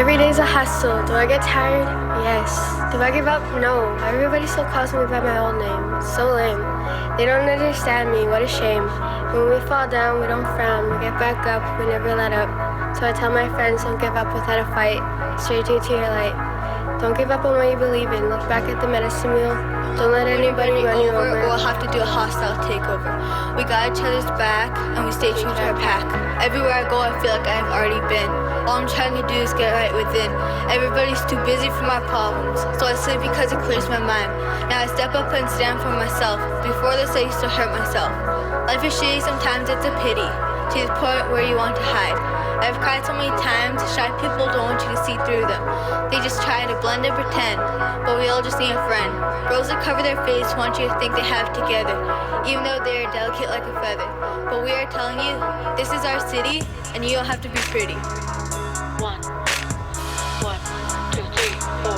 Every day's a hustle. Do I get tired? Yes. Do I give up? No. Everybody still calls me by my old name. It's so lame. They don't understand me. What a shame. When we fall down, we don't frown. We get back up. We never let up. So I tell my friends, don't give up without a fight. Straight to your light. Don't give up on what you believe in. Look back at the medicine wheel. Don't let anybody run you over. We'll have to do a hostile takeover. We got each other's back, and we stay true to our pack. Everywhere I go, I feel like I've already been. All I'm trying to do is get right within. Everybody's too busy for my problems, so I sleep because it clears my mind. Now I step up and stand for myself. Before this, I used to hurt myself. Life is shitty, sometimes it's a pity, to the point where you want to hide. I've cried so many times, shy people don't want you to see through them. They just try to blend and pretend, but we all just need a friend. Bros that cover their face want you to think they have it together, even though they are delicate like a feather. But we are telling you, this is our city, and you don't have to be pretty. 1, 2, 3, 4,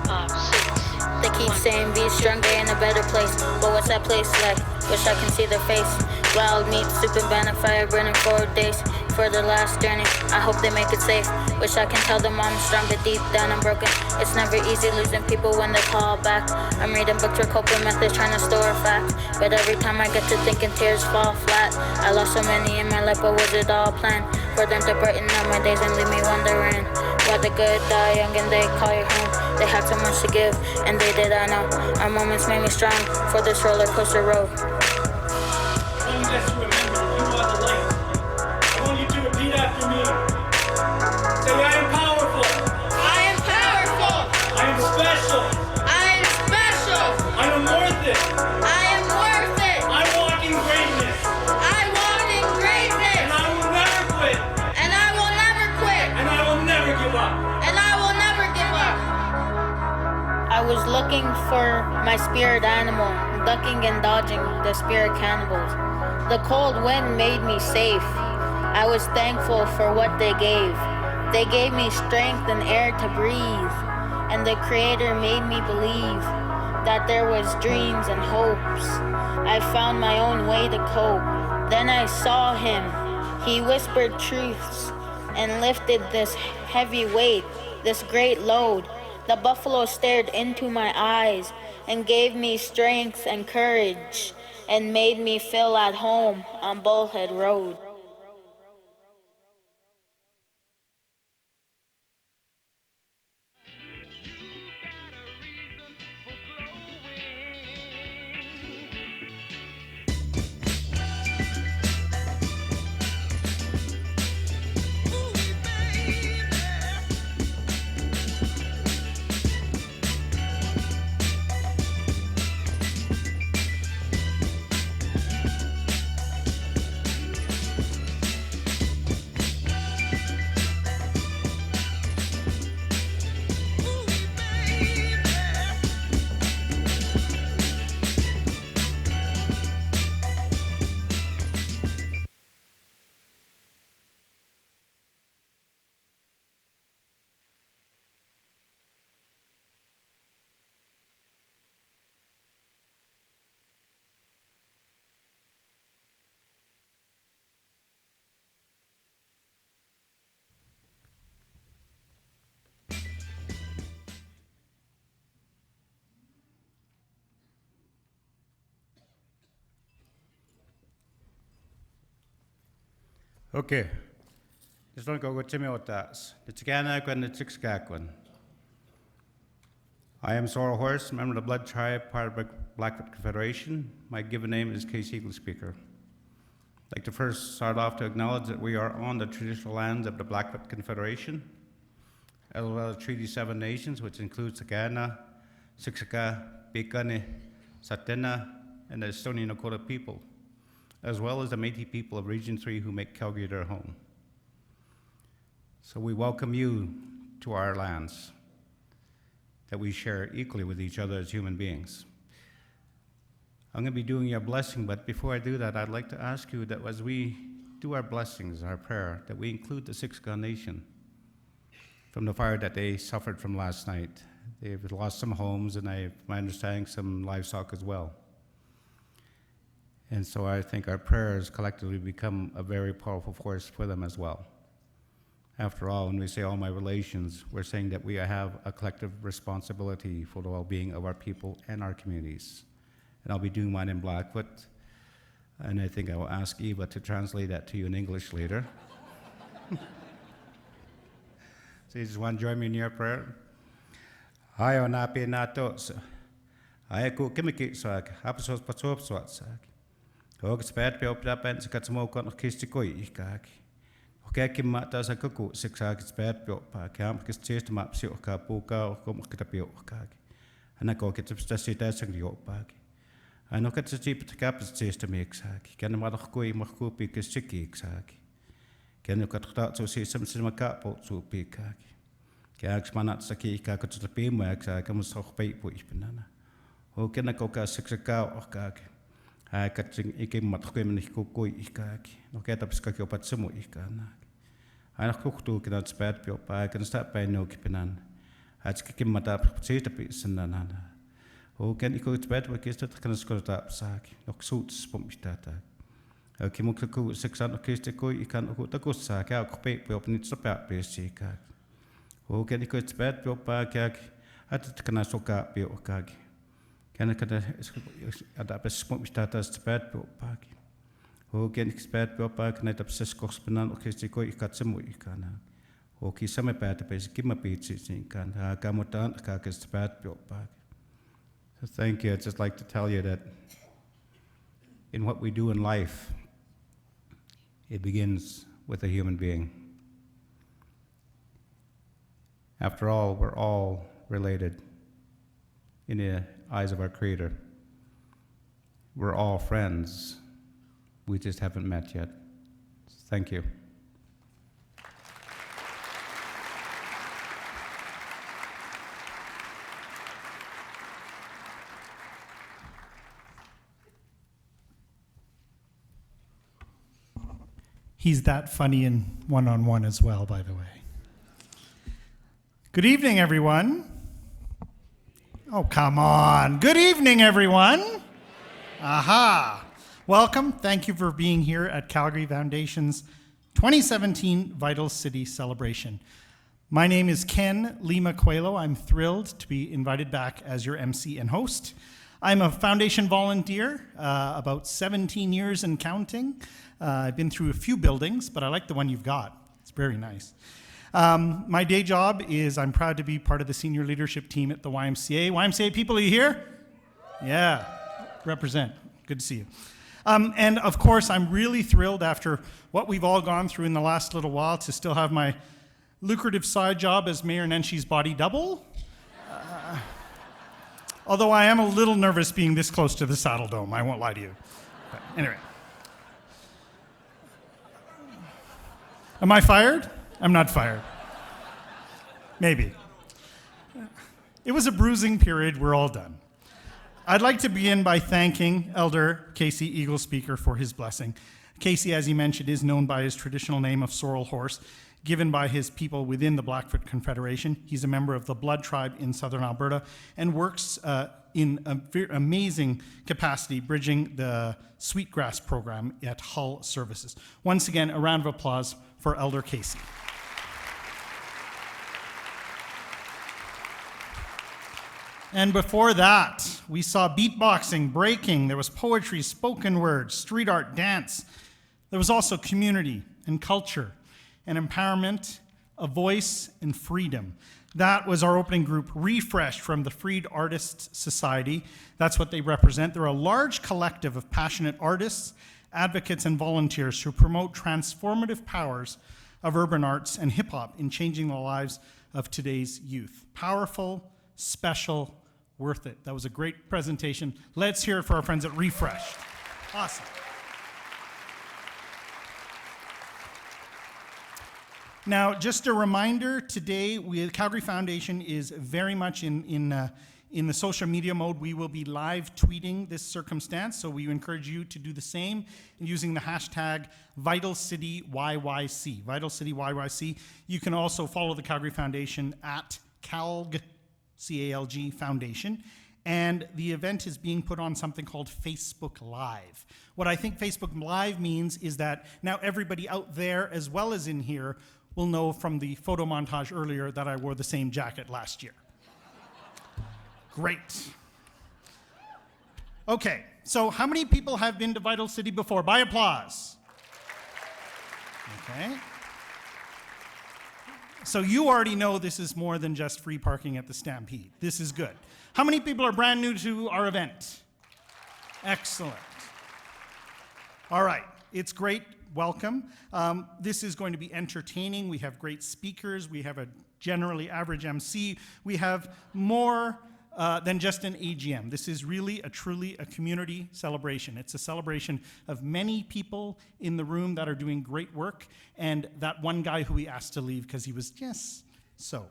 5, 6. They keep saying be stronger in a better place, but what's that place like? Wish I can see their face. Wild meat, soup and banner fire burning 4 days for the last journey. I hope they make it safe. Wish I can tell them I'm strong, but deep down I'm broken. It's never easy losing people when they call back. I'm reading books for coping methods, trying to store facts, but every time I get to thinking, tears fall flat. I lost so many in my life, but was it all planned? For them to brighten up my days and leave me wondering why the good die young and they call you home. They had so much to give, and they did, I know. Our moments made me strong for this roller coaster road. I want you guys to remember that you are the light. I want you to repeat after me. Say, I am powerful. I am powerful. I am special. I am special. I am worth it. I am worth it. I walk in greatness. I walk in greatness. And I will never quit. And I will never quit. And I will never give up. And I will never give up. I was looking for my spirit animal, ducking and dodging the spirit cannibals. The cold wind made me safe. I was thankful for what they gave. They gave me strength and air to breathe. And the Creator made me believe that there was dreams and hopes. I found my own way to cope. Then I saw Him. He whispered truths and lifted this heavy weight, this great load. The buffalo stared into my eyes and gave me strength and courage and made me feel at home on Bullhead Road. Okay. Just want to go to me with that. I am Sorrel Horse, member of the Blood Tribe, part of the Blackfoot Confederation. My given name is Case Eagle Speaker. I'd like to first start off to acknowledge that we are on the traditional lands of the Blackfoot Confederation, as well as Treaty 7 Nations, which includes Sagana, Siksika, Bekane, Satena, and the Estonian Nakota people, as well as the Métis people of Region 3 who make Calgary their home. So we welcome you to our lands that we share equally with each other as human beings. I'm going to be doing your blessing, but before I do that, I'd like to ask you that as we do our blessings, our prayer, that we include the Siksika Nation from the fire that they suffered from last night. They've lost some homes, and my understanding, some livestock as well. And so I think our prayers collectively become a very powerful force for them as well. After all, when we say all my relations, we're saying that we have a collective responsibility for the well-being of our people and our communities. And I'll be doing mine in Blackfoot, and I think I will ask Eva to translate that to you in English later. So you just want to join me in your prayer? Hi, on api na tos. I ku kimiki sak, hapasos patop swat sak. Hog spat pe opda pen skatsmo kon kistikoi ikak. Okay, kim mata sa kuku siksa spat pe pa kam kis chest map si ka puka kom kitapio kak. Ana ko kitipsta sita sang dio pak. Ano kat sa chip kap chest me iksak. Kan ma ko I marku pi kis chiki iksak. Kan kat ta so si sam ka po su pi kak. Kaya manat sa ki ka ko tlapi mo iksak kam so pe po ispinana. O kena ko ka siksaka o kak. Ai katsing iki matko men ko koi ikak. No keta piska ko patsimo ikana. Ai nak koktu kena spat pio pa kan sta pa no kipinan. Ats kikim mata psita pi sanana. O ken iko spat wa kista kan skolta sak. Nok suits pompitata. O kimuk ko siksan o kista koi ikan ko ta ko sak ka ko pe pio nit spa pe sikak. O ken iko spat pio pa kak at kana soka pio kak. Kan kada ada pespom istata spat po pagi. Ho ken spat po pagi na tapses kospenan o kesti ko ikatsemu ikana. Ho ki same pat pe skima pitsi kan ha kamotan ka spat po pagi. So thank you. I'd just like to tell you that in what we do in life, it begins with a human being. After all, we're all related in the eyes of our Creator. We're all friends. We just haven't met yet. Thank you. He's that funny in one-on-one as well, by the way. Good evening, everyone. Oh, come on. Good evening, everyone. Aha. Welcome. Thank you for being here at Calgary Foundation's 2017 Vital City Celebration. My name is Ken Lima Coelho. I'm thrilled to be invited back as your MC and host. I'm a foundation volunteer, about 17 years and counting. I've been through a few buildings, but I like the one you've got. It's very nice. My day job is I'm proud to be part of the senior leadership team at the YMCA. YMCA people, are you here? Yeah, represent. Good to see you. And of course, I'm really thrilled after what we've all gone through in the last little while to still have my lucrative side job as Mayor Nenshi's body double. Although I am a little nervous being this close to the Saddle Dome, I won't lie to you. But anyway. Am I fired? I'm not fired. Maybe. It was a bruising period. We're all done. I'd like to begin by thanking Elder Casey Eagle Speaker for his blessing. Casey, as he mentioned, is known by his traditional name of Sorrel Horse, given by his people within the Blackfoot Confederation. He's a member of the Blood Tribe in southern Alberta and works in a very amazing capacity bridging the Sweetgrass program at Hull Services. Once again, a round of applause for Elder Casey. And before that, we saw beatboxing, breaking, there was poetry, spoken word, street art, dance. There was also community and culture and empowerment, a voice and freedom. That was our opening group, Refresh, from the Freed Artists Society. That's what they represent. They're a large collective of passionate artists, advocates, and volunteers who promote transformative powers of urban arts and hip-hop in changing the lives of today's youth. Powerful, special, worth it. That was a great presentation. Let's hear it for our friends at Refresh. Awesome. Now, just a reminder, today, Calgary Foundation is very much in the social media mode. We will be live tweeting this circumstance, so we encourage you to do the same using the hashtag VitalCityYYC. VitalCityYYC. You can also follow the Calgary Foundation at CALG, C-A-L-G Foundation. And the event is being put on something called Facebook Live. What I think Facebook Live means is that now everybody out there, as well as in here, will know from the photo montage earlier that I wore the same jacket last year. Great. Okay, so how many people have been to Vital City before? By applause. Okay. So you already know this is more than just free parking at the Stampede. This is good. How many people are brand new to our event? Excellent. All right, it's great. Welcome. This is going to be entertaining. We have great speakers. We have a generally average MC. We have more than just an AGM. This is really truly a community celebration. It's a celebration of many people in the room that are doing great work, and that one guy who we asked to leave because he was just so.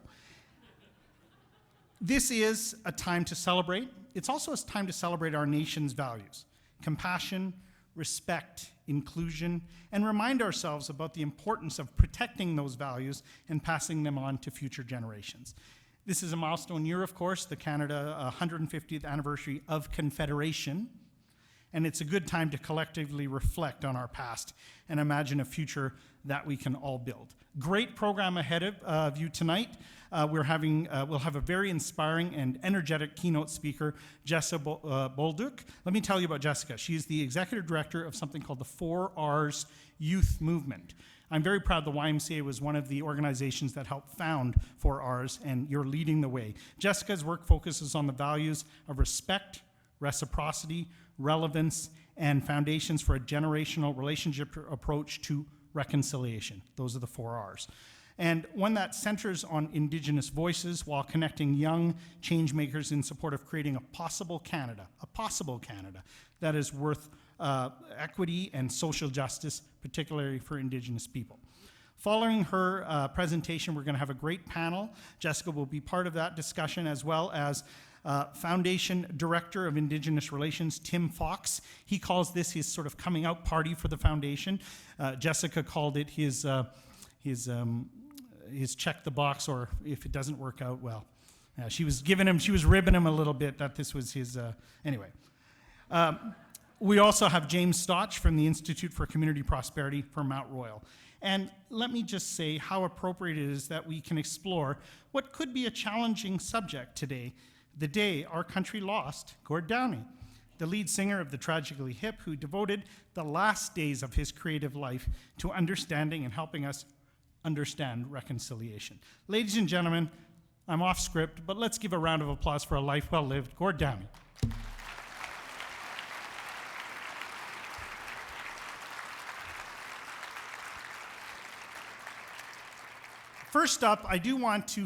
This is a time to celebrate. It's also a time to celebrate our nation's values: compassion, respect, inclusion, and remind ourselves about the importance of protecting those values and passing them on to future generations. This is a milestone year, of course, the Canada 150th anniversary of Confederation, and it's a good time to collectively reflect on our past and imagine a future that we can all build. Great program ahead of you tonight. We'll have a very inspiring and energetic keynote speaker, Jessica Bolduc. Let me tell you about Jessica. She's the executive director of something called the 4Rs Youth Movement. I'm very proud the YMCA was one of the organizations that helped found 4Rs, and you're leading the way. Jessica's work focuses on the values of respect, reciprocity, relevance, and foundations for a generational relationship approach to reconciliation. Those are the 4Rs. And one that centers on Indigenous voices while connecting young change makers in support of creating a possible Canada that is worth equity and social justice, particularly for Indigenous people. Following her presentation, we're going to have a great panel. Jessica will be part of that discussion, as well as Foundation Director of Indigenous Relations, Tim Fox. He calls this his sort of coming out party for the foundation. Jessica called it his check the box, or if it doesn't work out, well, she was ribbing him a little bit that this was his, anyway. We also have James Stotch from the Institute for Community Prosperity for Mount Royal. And let me just say how appropriate it is that we can explore what could be a challenging subject today, the day our country lost Gord Downie, the lead singer of the Tragically Hip, who devoted the last days of his creative life to understanding and helping us understand reconciliation. Ladies and gentlemen, I'm off script, but let's give a round of applause for a life well lived, Gord Downie. First up, I do want to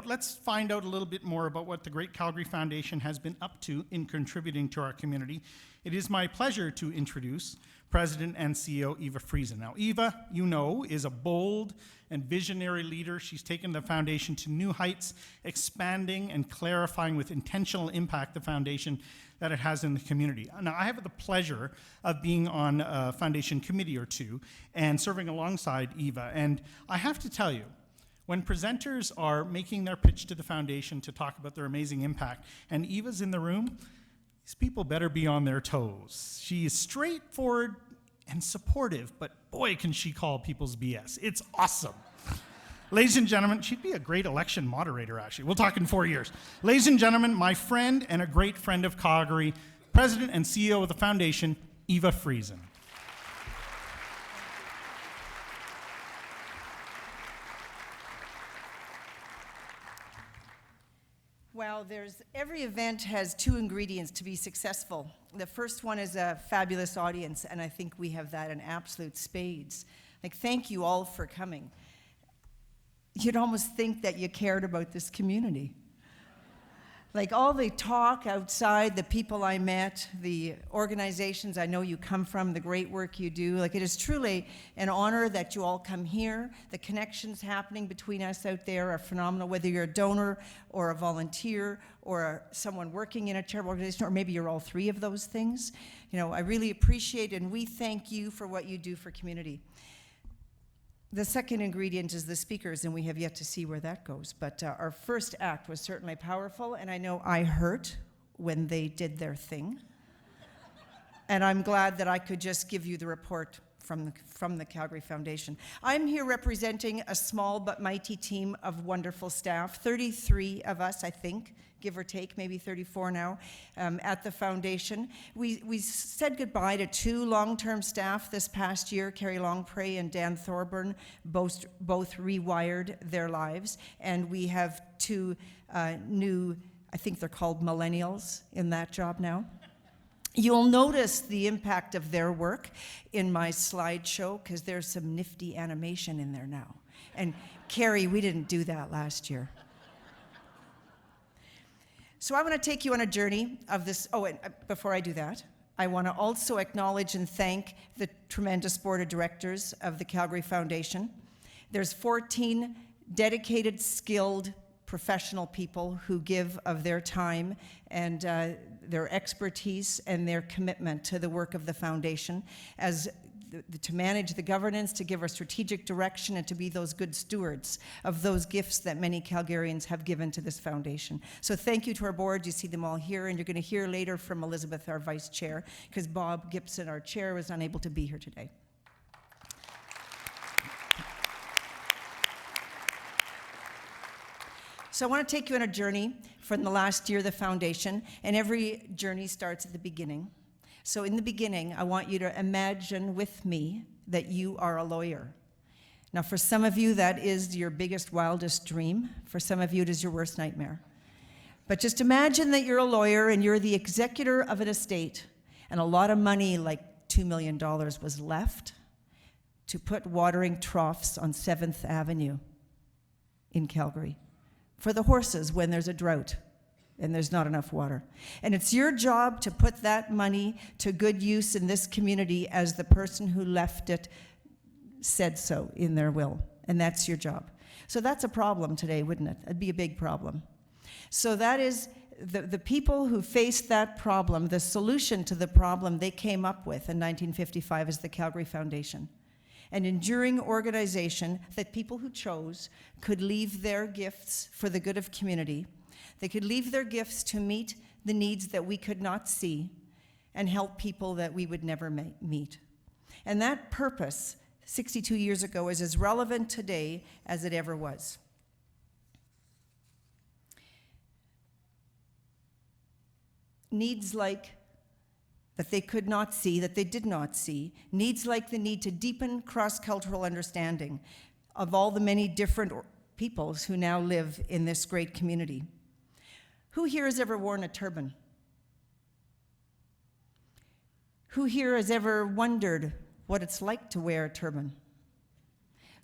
let's find out a little bit more about what the great Calgary Foundation has been up to in contributing to our community. It is my pleasure to introduce President and CEO Eva Friesen. Now, Eva, you know, is a bold and visionary leader. She's taken the foundation to new heights, expanding and clarifying with intentional impact the foundation that it has in the community. Now, I have the pleasure of being on a foundation committee or two and serving alongside Eva, and I have to tell you, when presenters are making their pitch to the foundation to talk about their amazing impact, and Eva's in the room, these people better be on their toes. She is straightforward and supportive, but boy, can she call people's BS. It's awesome. Ladies and gentlemen, she'd be a great election moderator, actually. We'll talk in 4 years. Ladies and gentlemen, my friend and a great friend of Calgary, President and CEO of the foundation, Eva Friesen. Well, every event has two ingredients to be successful. The first one is a fabulous audience, and I think we have that in absolute spades. Thank you all for coming. You'd almost think that you cared about this community. All the talk outside, the people I met, the organizations I know you come from, the great work you do, it is truly an honor that you all come here. The connections happening between us out there are phenomenal, whether you're a donor or a volunteer or someone working in a charitable organization, or maybe you're all three of those things. I really appreciate it, and we thank you for what you do for community. The second ingredient is the speakers, and we have yet to see where that goes. But our first act was certainly powerful, and I know I hurt when they did their thing. And I'm glad that I could just give you the report from the Calgary Foundation. I'm here representing a small but mighty team of wonderful staff, 33 of us, I think, give or take, maybe 34 now, at the foundation. We said goodbye to 2 long-term staff this past year, Carrie Longpre and Dan Thorburn, both rewired their lives, and we have 2 new, I think they're called millennials in that job now. You'll notice the impact of their work in my slideshow because there's some nifty animation in there now. And Carrie, we didn't do that last year. So I want to take you on a journey of this. Oh, and before I do that, I want to also acknowledge and thank the tremendous board of directors of the Calgary Foundation. There's 14 dedicated, skilled, professional people who give of their time and their expertise and their commitment to the work of the foundation to manage the governance, to give our strategic direction, and to be those good stewards of those gifts that many Calgarians have given to this foundation. So thank you to our board. You see them all here, and you're going to hear later from Elizabeth, our vice chair, because Bob Gibson, our chair, was unable to be here today. So I want to take you on a journey from the last year of the foundation, and every journey starts at the beginning. So in the beginning, I want you to imagine with me that you are a lawyer. Now, for some of you, that is your biggest, wildest dream. For some of you, it is your worst nightmare. But just imagine that you're a lawyer and you're the executor of an estate, and a lot of money, like $2 million, was left to put watering troughs on 7th Avenue in Calgary for the horses when there's a drought and there's not enough water. And it's your job to put that money to good use in this community as the person who left it said so in their will. And that's your job. So that's a problem today, wouldn't it? It'd be a big problem. So that is the people who faced that problem, the solution to the problem they came up with in 1955 is the Calgary Foundation. An enduring organization that people who chose could leave their gifts for the good of community. They could leave their gifts to meet the needs that we could not see and help people that we would never meet. And that purpose, 62 years ago, is as relevant today as it ever was. Needs like that they could not see, that they did not see, needs like the need to deepen cross-cultural understanding of all the many different peoples who now live in this great community. Who here has ever worn a turban? Who here has ever wondered what it's like to wear a turban?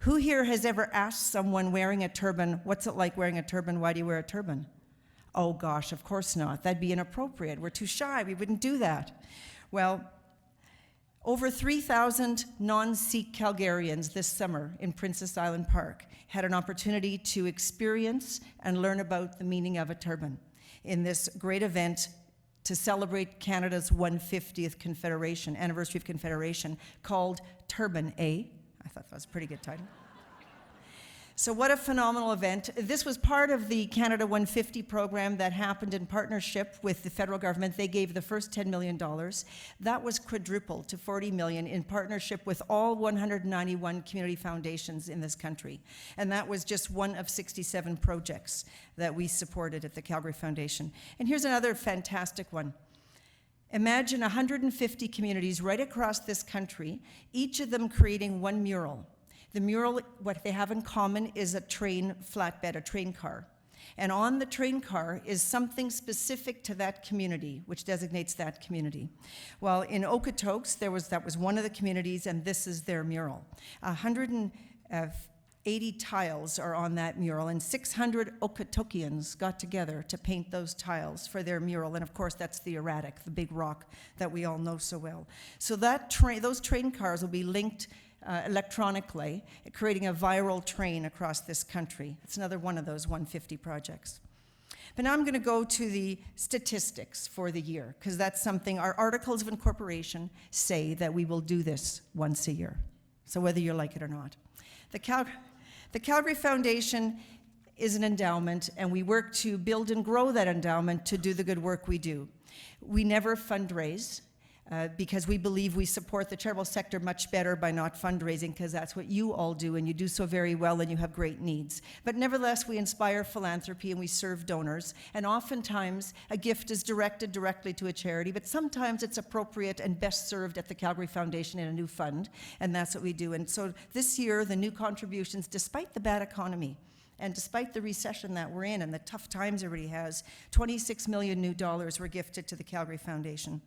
Who here has ever asked someone wearing a turban, what's it like wearing a turban, why do you wear a turban? Oh gosh, of course not. That'd be inappropriate. We're too shy. We wouldn't do that. Well, over 3,000 non-Sikh Calgarians this summer in Princess Island Park had an opportunity to experience and learn about the meaning of a turban in this great event to celebrate Canada's 150th anniversary of Confederation called Turban A. I thought that was a pretty good title. So what a phenomenal event. This was part of the Canada 150 program that happened in partnership with the federal government. They gave the first $10 million. That was quadrupled to $40 million in partnership with all 191 community foundations in this country. And that was just one of 67 projects that we supported at the Calgary Foundation. And here's another fantastic one. Imagine 150 communities right across this country, each of them creating one mural. The mural, what they have in common is a train flatbed, a train car. And on the train car is something specific to that community, which designates that community. Well, in Okotoks, that was one of the communities, and this is their mural. 180 tiles are on that mural, and 600 Okotokians got together to paint those tiles for their mural. And of course, that's the erratic, the big rock that we all know so well. So those train cars will be linked electronically, creating a viral train across this country. It's another one of those 150 projects. But now I'm going to go to the statistics for the year, because that's something our articles of incorporation say that we will do this once a year. So whether you like it or not. The Calgary Foundation is an endowment, and we work to build and grow that endowment to do the good work we do. We never fundraise. because we believe we support the charitable sector much better by not fundraising, because that's what you all do, and you do so very well, and you have great needs. But nevertheless, we inspire philanthropy and we serve donors, and oftentimes a gift is directed directly to a charity, but sometimes it's appropriate and best served at the Calgary Foundation in a new fund, and that's what we do. And so this year, the new contributions, despite the bad economy, and despite the recession that we're in and the tough times everybody has, $26 million new dollars were gifted to the Calgary Foundation.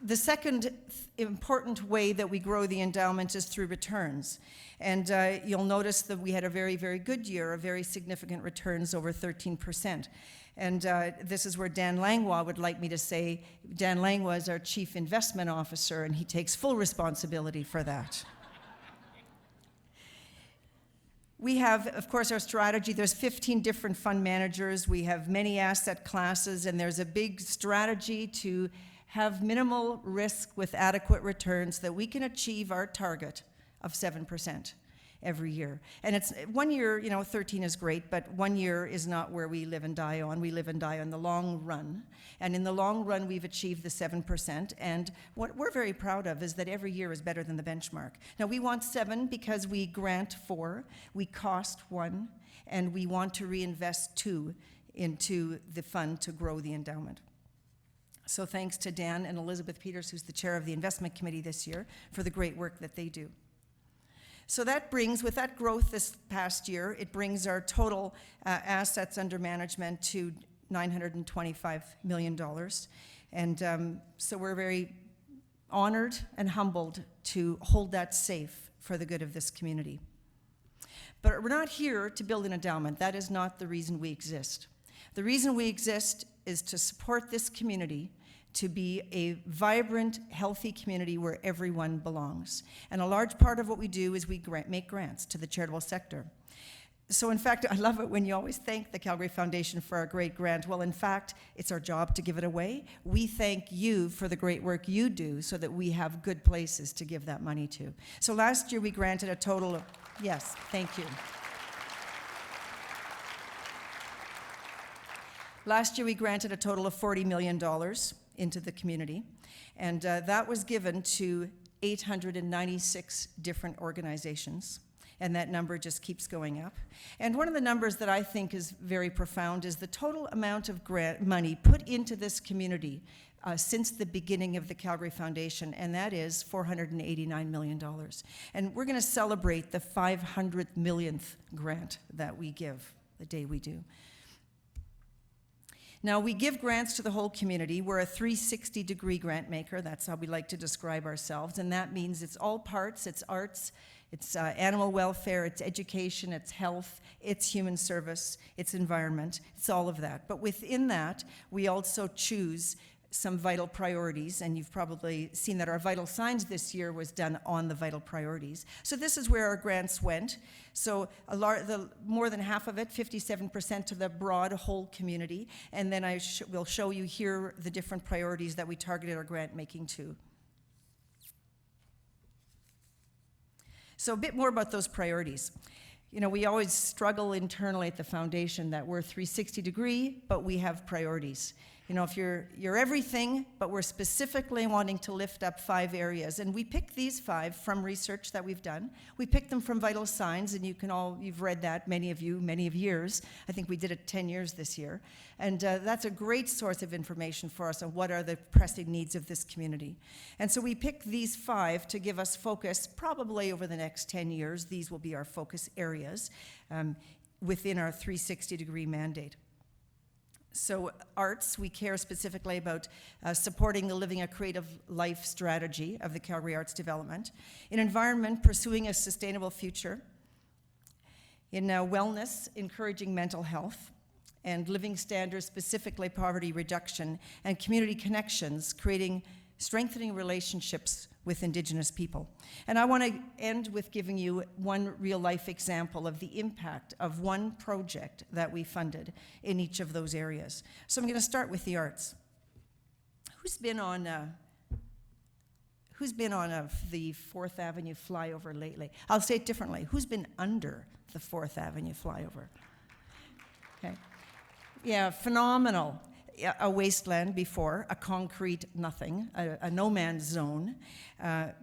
The second important way that we grow the endowment is through returns. And you'll notice that we had a very, very good year, a very significant returns, over 13%. And this is where Dan Langlois would like me to say, Dan Langlois is our Chief Investment Officer, and he takes full responsibility for that. We have, of course, our strategy. There's 15 different fund managers. We have many asset classes, and there's a big strategy to have minimal risk with adequate returns so that we can achieve our target of 7% every year. And it's 1 year, 13 is great, but 1 year is not where we live and die on. We live and die on the long run. And in the long run, we've achieved the 7%. And what we're very proud of is that every year is better than the benchmark. Now, we want 7 because we grant 4, we cost 1, and we want to reinvest 2 into the fund to grow the endowment. So thanks to Dan and Elizabeth Peters, who's the chair of the investment committee this year, for the great work that they do. So that brings, with that growth this past year, it brings our total assets under management to $925 million. And so we're very honored and humbled to hold that safe for the good of this community. But we're not here to build an endowment. That is not the reason we exist. The reason we exist is to support this community to be a vibrant, healthy community where everyone belongs. And a large part of what we do is we make grants to the charitable sector. So in fact, I love it when you always thank the Calgary Foundation for our great grant. Well, in fact, it's our job to give it away. We thank you for the great work you do so that we have good places to give that money to. So last year we granted a total of, yes, thank you. Last year we granted a total of $40 million into the community, and that was given to 896 different organizations, and that number just keeps going up. And one of the numbers that I think is very profound is the total amount of grant money put into this community since the beginning of the Calgary Foundation, and that is $489 million. And we're going to celebrate the 500 millionth grant that we give the day we do. Now, we give grants to the whole community. We're a 360-degree grant maker. That's how we like to describe ourselves. And that means it's all parts. It's arts, it's animal welfare, it's education, it's health, it's human service, it's environment. It's all of that. But within that, we also choose some vital priorities, and you've probably seen that our vital signs this year was done on the vital priorities. So this is where our grants went. So more than half of it, 57%, to the broad whole community, and then I will show you here the different priorities that we targeted our grant making to. So a bit more about those priorities. We always struggle internally at the foundation that we're 360-degree, but we have priorities. If you're everything, but we're specifically wanting to lift up 5 areas. And we picked these 5 from research that we've done. We picked them from Vital Signs, and you've read that, many of years. I think we did it 10 years this year. And that's a great source of information for us on what are the pressing needs of this community. And so we picked these 5 to give us focus, probably over the next 10 years. These will be our focus areas within our 360-degree mandate. So arts, we care specifically about supporting the Living a Creative Life strategy of the Calgary Arts Development. In environment, pursuing a sustainable future. In wellness, encouraging mental health. And living standards, specifically poverty reduction. And community connections, strengthening relationships with Indigenous people. And I want to end with giving you one real-life example of the impact of one project that we funded in each of those areas. So I'm going to start with the arts. Who's been on the 4th Avenue flyover lately? I'll say it differently. Who's been under the 4th Avenue flyover? Okay. Yeah, phenomenal. A wasteland before, a concrete nothing, a no man's zone,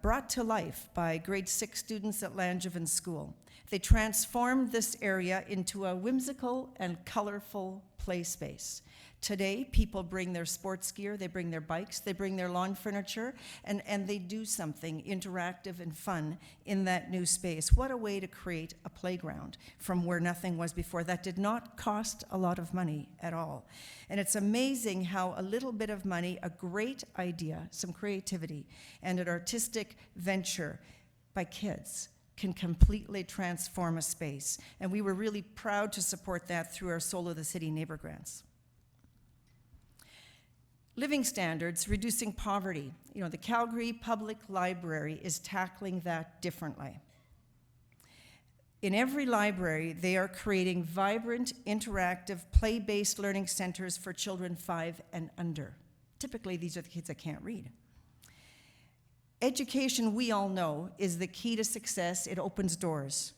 brought to life by grade 6 students at Langevin School. They transformed this area into a whimsical and colorful play space. Today, people bring their sports gear, they bring their bikes, they bring their lawn furniture, and they do something interactive and fun in that new space. What a way to create a playground from where nothing was before. That did not cost a lot of money at all. And it's amazing how a little bit of money, a great idea, some creativity, and an artistic venture by kids can completely transform a space. And we were really proud to support that through our Soul of the City neighbor grants. Living standards, reducing poverty. You know, the Calgary Public Library is tackling that differently. In every library, they are creating vibrant, interactive, play-based learning centers for children 5 and under. Typically, these are the kids that can't read. Education, we all know, is the key to success. It opens doors.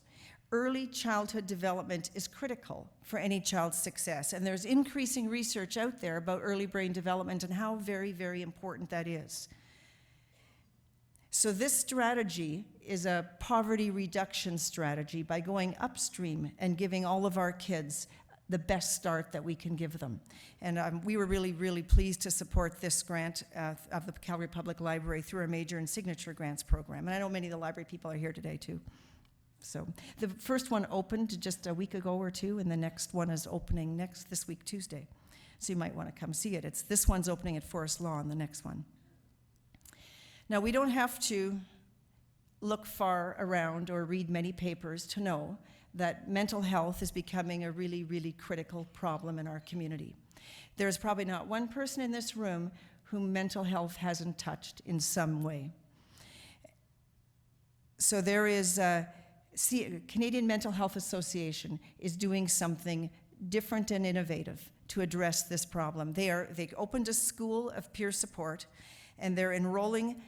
Early childhood development is critical for any child's success, and there's increasing research out there about early brain development and how very, very important that is. So this strategy is a poverty reduction strategy by going upstream and giving all of our kids the best start that we can give them. And we were really, really pleased to support this grant of the Calgary Public Library through our Major and Signature Grants program. And I know many of the library people are here today too. So the first one opened just a week ago or two, and the next one is opening this week, Tuesday. So you might want to come see it. This one's opening at Forest Lawn, the next one. Now, we don't have to look far around or read many papers to know that mental health is becoming a really, really critical problem in our community. There's probably not one person in this room whom mental health hasn't touched in some way. So there is Canadian Mental Health Association is doing something different and innovative to address this problem. They opened a school of peer support, and they're enrolling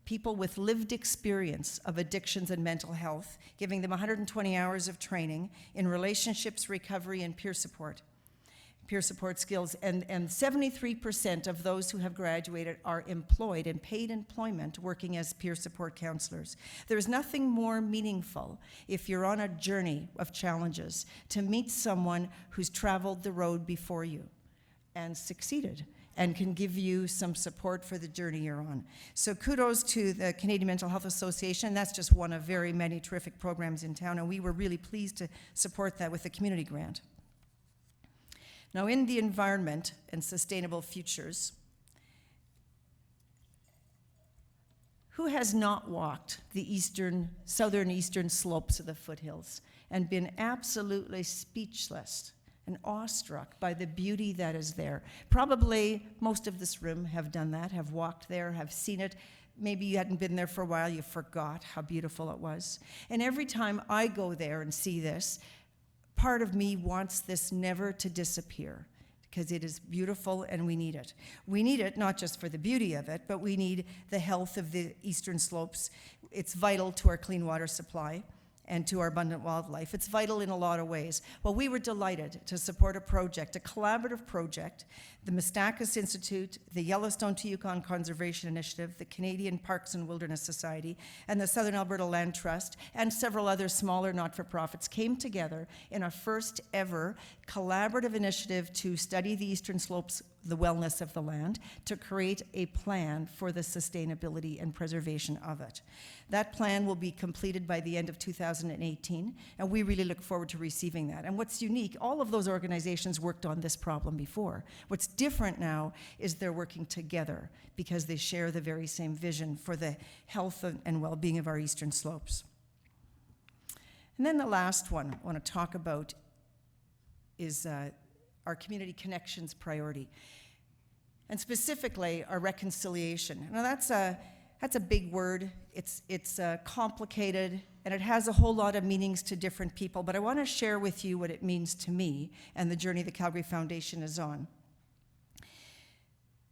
people with lived experience of addictions and mental health, giving them 120 hours of training in relationships, recovery, and peer support skills, and 73% of those who have graduated are employed in paid employment working as peer support counselors. There's nothing more meaningful if you're on a journey of challenges to meet someone who's traveled the road before you and succeeded and can give you some support for the journey you're on. So kudos to the Canadian Mental Health Association. That's just one of very many terrific programs in town, and we were really pleased to support that with the community grant. Now, in the environment and sustainable futures, who has not walked the southern eastern slopes of the foothills and been absolutely speechless and awestruck by the beauty that is there? Probably most of this room have done that, have walked there, have seen it. Maybe you hadn't been there for a while, you forgot how beautiful it was. And every time I go there and see this, part of me wants this never to disappear because it is beautiful and we need it. We need it not just for the beauty of it, but we need the health of the eastern slopes. It's vital to our clean water supply and to our abundant wildlife. It's vital in a lot of ways. Well, we were delighted to support a project, a collaborative project, the Mistakis Institute, the Yellowstone to Yukon Conservation Initiative, the Canadian Parks and Wilderness Society, and the Southern Alberta Land Trust, and several other smaller not-for-profits came together in a first ever collaborative initiative to study the eastern slopes, the wellness of the land, to create a plan for the sustainability and preservation of it. That plan will be completed by the end of 2018, and we really look forward to receiving that. And what's unique, all of those organizations worked on this problem before. What's different now is they're working together because they share the very same vision for the health and well-being of our eastern slopes. And then the last one I want to talk about is our community connections priority, and specifically our reconciliation. Now that's a big word. It's complicated, and it has a whole lot of meanings to different people, but I want to share with you what it means to me and the journey the Calgary Foundation is on.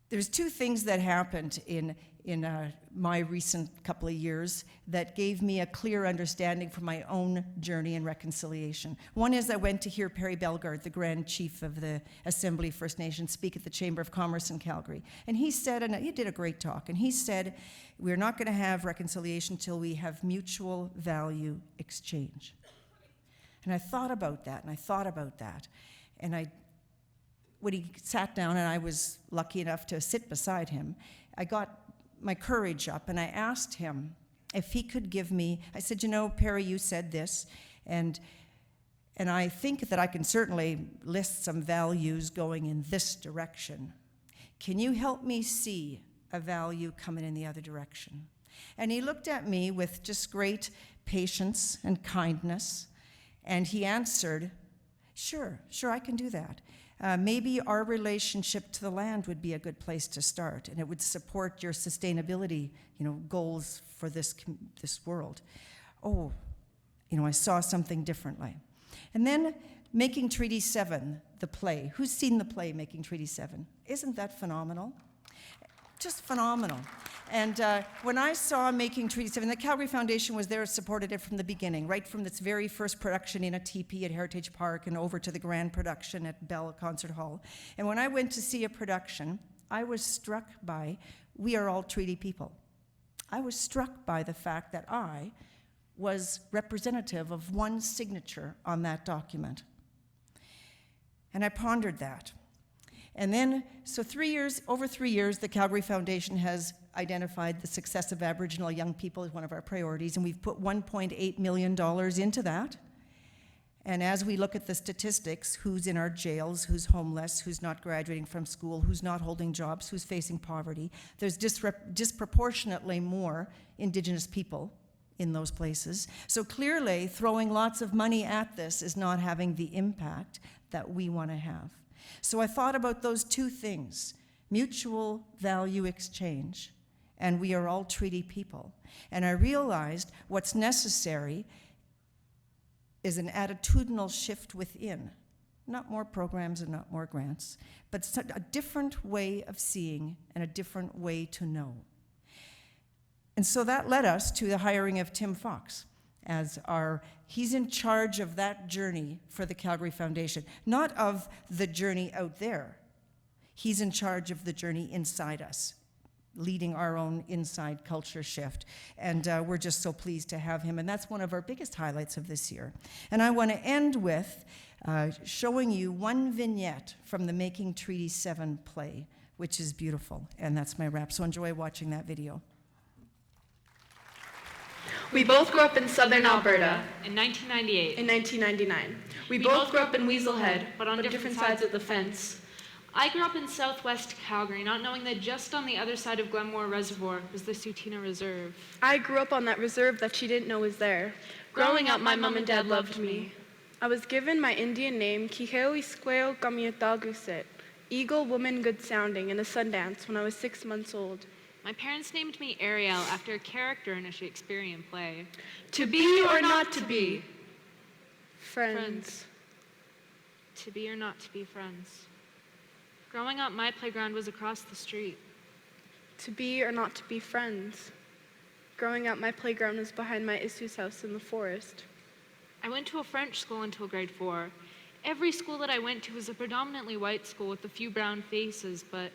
There's two things that happened in my recent couple of years that gave me a clear understanding for my own journey in reconciliation. One is I went to hear Perry Bellegarde, the Grand Chief of the Assembly First Nations, speak at the Chamber of Commerce in Calgary. And he said, and he did a great talk, and he said, we're not going to have reconciliation till we have mutual value exchange. And I thought about that, and when he sat down, and I was lucky enough to sit beside him, I got my courage up and I asked him if he could give me, I said, Perry, you said this, and I think that I can certainly list some values going in this direction. Can you help me see a value coming in the other direction? And he looked at me with just great patience and kindness, and he answered, sure, I can do that. Maybe our relationship to the land would be a good place to start, and it would support your sustainability, goals for this world. Oh, I saw something differently. And then Making Treaty 7, the play. Who's seen the play Making Treaty 7? Isn't that phenomenal? Just phenomenal. And when I saw Making Treaty 7, the Calgary Foundation was there, supported it from the beginning, right from its very first production in a teepee at Heritage Park and over to the grand production at Bell Concert Hall. And when I went to see a production, I was struck by, we are all treaty people. I was struck by the fact that I was representative of one signature on that document. And I pondered that. And then, so over 3 years, the Calgary Foundation has identified the success of Aboriginal young people as one of our priorities, and we've put $1.8 million into that. And as we look at the statistics, who's in our jails, who's homeless, who's not graduating from school, who's not holding jobs, who's facing poverty, there's disproportionately more Indigenous people in those places. So clearly, throwing lots of money at this is not having the impact that we want to have. So I thought about those two things, mutual value exchange, and we are all treaty people. And I realized what's necessary is an attitudinal shift within, not more programs and not more grants, but a different way of seeing and a different way to know. And so that led us to the hiring of Tim Fox as he's in charge of that journey for the Calgary Foundation, not of the journey out there. He's in charge of the journey inside us, leading our own inside culture shift. And we're just so pleased to have him. And that's one of our biggest highlights of this year. And I want to end with showing you one vignette from the Making Treaty 7 play, which is beautiful. And that's my wrap. So enjoy watching that video. We both grew up in southern Alberta. In 1998. In 1999. We both grew up in Weaselhead, but on different sides of the fence. I grew up in southwest Calgary, not knowing that just on the other side of Glenmore Reservoir was the Sutina Reserve. I grew up on that reserve that she didn't know was there. Growing up, my mom and dad loved me. I was given my Indian name, Kiheoisqueo Gamiataguset, Eagle Woman Good Sounding, in a Sundance when I was 6 months old. My parents named me Ariel after a character in a Shakespearean play. To be or not to be? Friends. To be or not to be friends. Growing up, my playground was across the street. To be or not to be friends. Growing up, my playground was behind my Isu's house in the forest. I went to a French school until grade 4. Every school that I went to was a predominantly white school with a few brown faces, but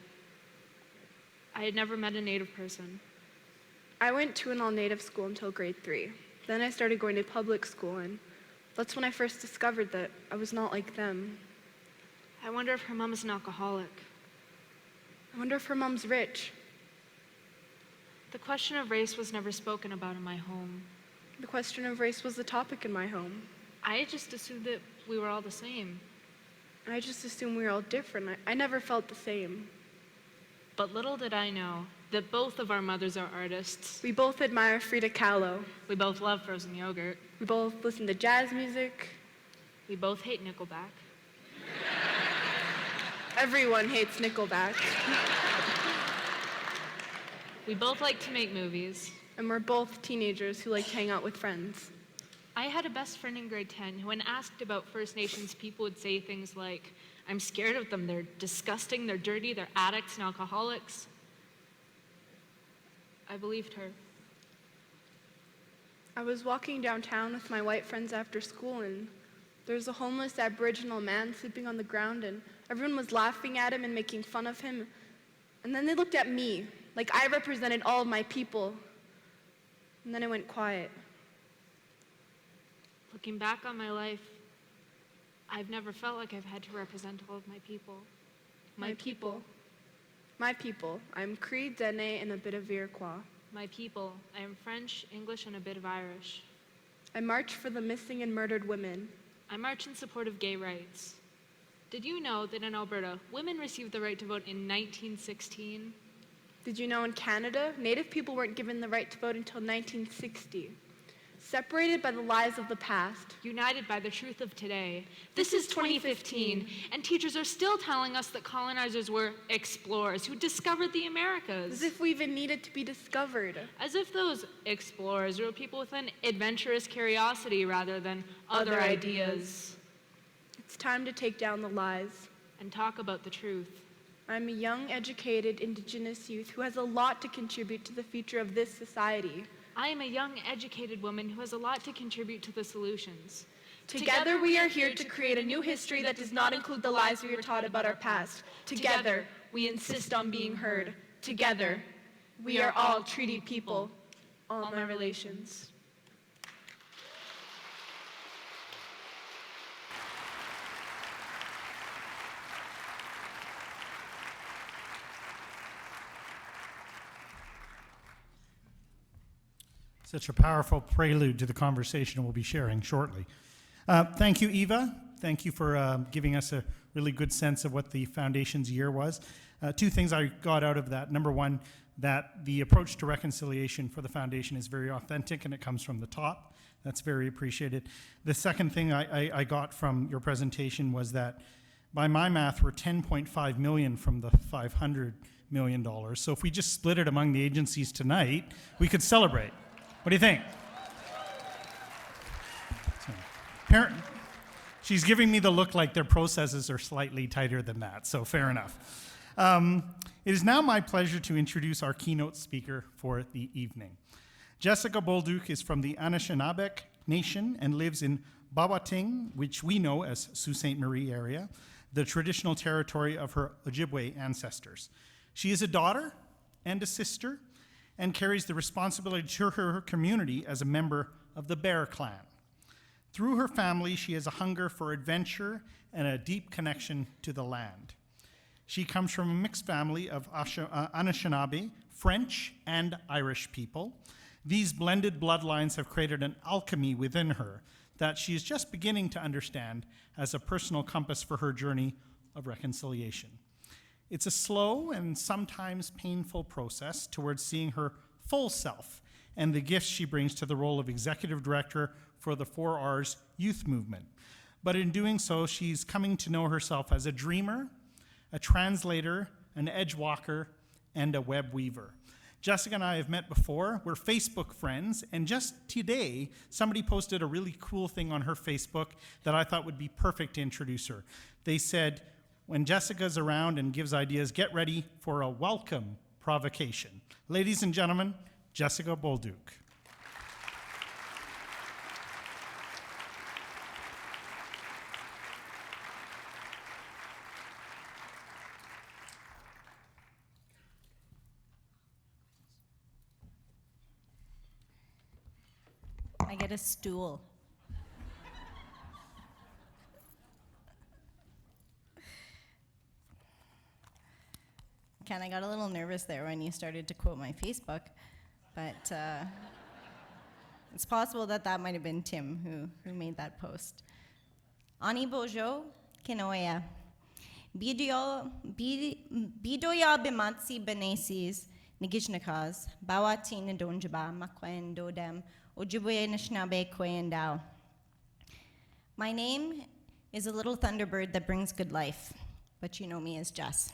I had never met a Native person. I went to an all-Native school until grade 3. Then I started going to public school, and that's when I first discovered that I was not like them. I wonder if her mom is an alcoholic. I wonder if her mom's rich. The question of race was never spoken about in my home. The question of race was the topic in my home. I just assumed that we were all the same. I just assumed we were all different. I never felt the same. But little did I know that both of our mothers are artists. We both admire Frida Kahlo. We both love frozen yogurt. We both listen to jazz music. We both hate Nickelback. Everyone hates Nickelback. We both like to make movies. And we're both teenagers who like to hang out with friends. I had a best friend in grade 10 who, when asked about First Nations people, would say things like, "I'm scared of them, they're disgusting, they're dirty, they're addicts and alcoholics." I believed her. I was walking downtown with my white friends after school, and there was a homeless Aboriginal man sleeping on the ground, and everyone was laughing at him and making fun of him. And then they looked at me, like I represented all of my people. And then it went quiet. Looking back on my life, I've never felt like I've had to represent all of my people. My people. My people. I'm Cree, Dene, and a bit of Iroquois. My people. I am French, English, and a bit of Irish. I march for the missing and murdered women. I march in support of gay rights. Did you know that in Alberta, women received the right to vote in 1916? Did you know in Canada, Native people weren't given the right to vote until 1960? Separated by the lies of the past. United by the truth of today. This is 2015, and teachers are still telling us that colonizers were explorers who discovered the Americas. As if we even needed to be discovered. As if those explorers were people with an adventurous curiosity rather than other ideas. It's time to take down the lies. And talk about the truth. I'm a young, educated, Indigenous youth who has a lot to contribute to the future of this society. I am a young, educated woman who has a lot to contribute to the solutions. Together we are here to create a new history that does not include the lies we were taught about our past. Together, we insist on being heard. Together, we are all treaty people. All my relations. Such a powerful prelude to the conversation we'll be sharing shortly. Thank you, Eva. Thank you for giving us a really good sense of what the Foundation's year was. Two things I got out of that. Number one, that the approach to reconciliation for the Foundation is very authentic and it comes from the top. That's very appreciated. The second thing I got from your presentation was that, by my math, we're $10.5 million from the $500 million. So if we just split it among the agencies tonight, we could celebrate. What do you think? She's giving me the look like their processes are slightly tighter than that, so fair enough. It is now my pleasure to introduce our keynote speaker for the evening. Jessica Bolduc is from the Anishinaabe Nation and lives in Bawating, which we know as Sault Ste. Marie area, the traditional territory of her Ojibwe ancestors. She is a daughter and a sister, and carries the responsibility to her community as a member of the Bear Clan. Through her family, she has a hunger for adventure and a deep connection to the land. She comes from a mixed family of Anishinaabe, French, and Irish people. These blended bloodlines have created an alchemy within her that she is just beginning to understand as a personal compass for her journey of reconciliation. It's a slow and sometimes painful process towards seeing her full self and the gifts she brings to the role of executive director for the 4Rs youth movement. But in doing so, she's coming to know herself as a dreamer, a translator, an edge walker, and a web weaver. Jessica and I have met before. We're Facebook friends, and just today, somebody posted a really cool thing on her Facebook that I thought would be perfect to introduce her. They said, when Jessica's around and gives ideas, get ready for a welcome provocation. Ladies and gentlemen, Jessica Bolduc. I get a stool. Ken, I got a little nervous there when you started to quote my Facebook, but it's possible that that might have been Tim who made that post. Ani bojo kinoya. Bidoya bimatsi benesis nigishnakas bawatin donjaba makwen dodem ojibwe nishnabe kwendao. My name is a little thunderbird that brings good life, but you know me as Jess.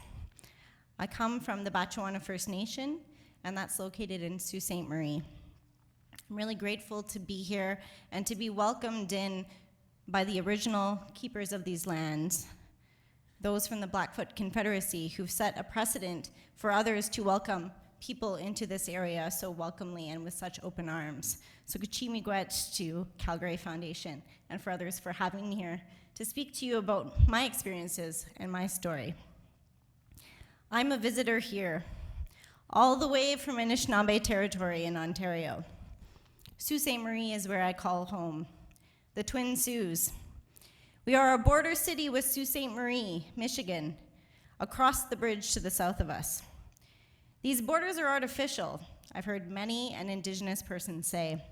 I come from the Batchewana First Nation, and that's located in Sault Ste. Marie. I'm really grateful to be here and to be welcomed in by the original keepers of these lands, those from the Blackfoot Confederacy who've set a precedent for others to welcome people into this area so welcomely and with such open arms. So Miigwech to Calgary Foundation, and for others for having me here to speak to you about my experiences and my story. I'm a visitor here, all the way from Anishinaabe territory in Ontario. Sault Ste. Marie is where I call home, the Twin Saults. We are a border city with Sault Ste. Marie, Michigan, across the bridge to the south of us. These borders are artificial, I've heard many an Indigenous person say.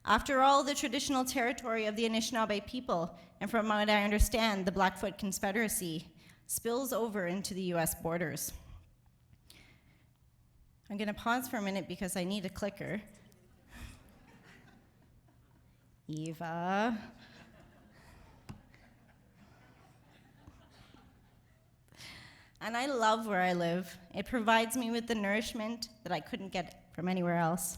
After all, the traditional territory of the Anishinaabe people, and from what I understand, the Blackfoot Confederacy, spills over into the US borders. I'm gonna pause for a minute because I need a clicker. Eva. And I love where I live. It provides me with the nourishment that I couldn't get from anywhere else.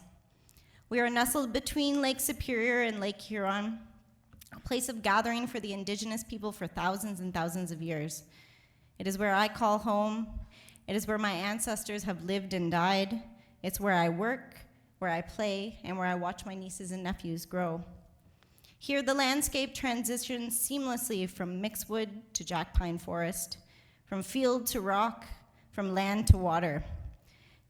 We are nestled between Lake Superior and Lake Huron, a place of gathering for the Indigenous people for thousands and thousands of years. It is where I call home. It is where my ancestors have lived and died. It's where I work, where I play, and where I watch my nieces and nephews grow. Here, the landscape transitions seamlessly from mixed wood to jack pine forest, from field to rock, from land to water.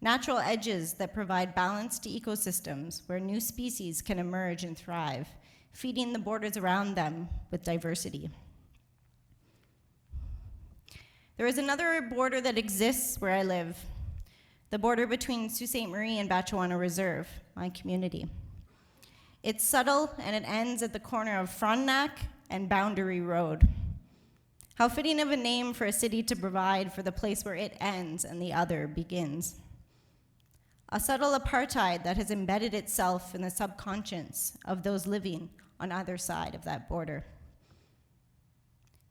Natural edges that provide balanced ecosystems where new species can emerge and thrive, feeding the borders around them with diversity. There is another border that exists where I live, the border between Sault Ste. Marie and Batchewana Reserve, my community. It's subtle and it ends at the corner of Frontenac and Boundary Road. How fitting of a name for a city to provide for the place where it ends and the other begins. A subtle apartheid that has embedded itself in the subconscious of those living on either side of that border.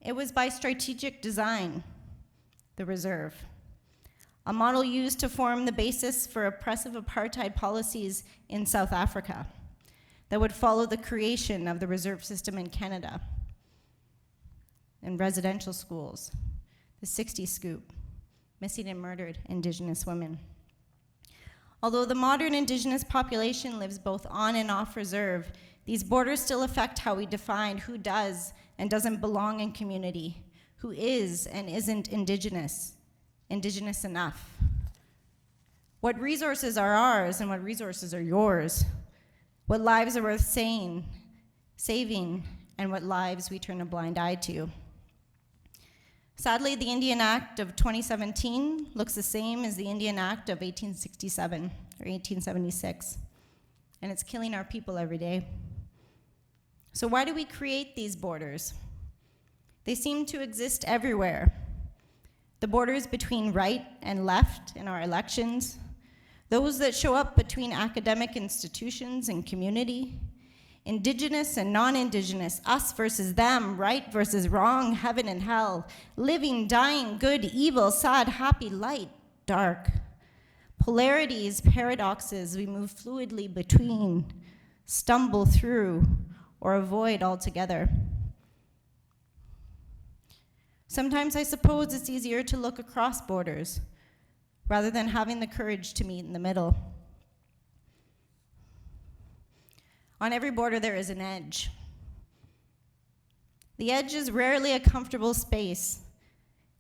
It was by strategic design, the reserve, a model used to form the basis for oppressive apartheid policies in South Africa that would follow the creation of the reserve system in Canada, and residential schools, the 60 Scoop, missing and murdered Indigenous women. Although the modern Indigenous population lives both on and off reserve, these borders still affect how we define who does and doesn't belong in community, who is and isn't Indigenous enough. What resources are ours and what resources are yours? What lives are worth saving, and what lives we turn a blind eye to? Sadly, the Indian Act of 2017 looks the same as the Indian Act of 1867 or 1876, and it's killing our people every day. So why do we create these borders? They seem to exist everywhere. The borders between right and left in our elections, those that show up between academic institutions and community, Indigenous and non-Indigenous, us versus them, right versus wrong, heaven and hell, living, dying, good, evil, sad, happy, light, dark. Polarities, paradoxes we move fluidly between, stumble through, or avoid altogether. Sometimes I suppose it's easier to look across borders rather than having the courage to meet in the middle. On every border, there is an edge. The edge is rarely a comfortable space.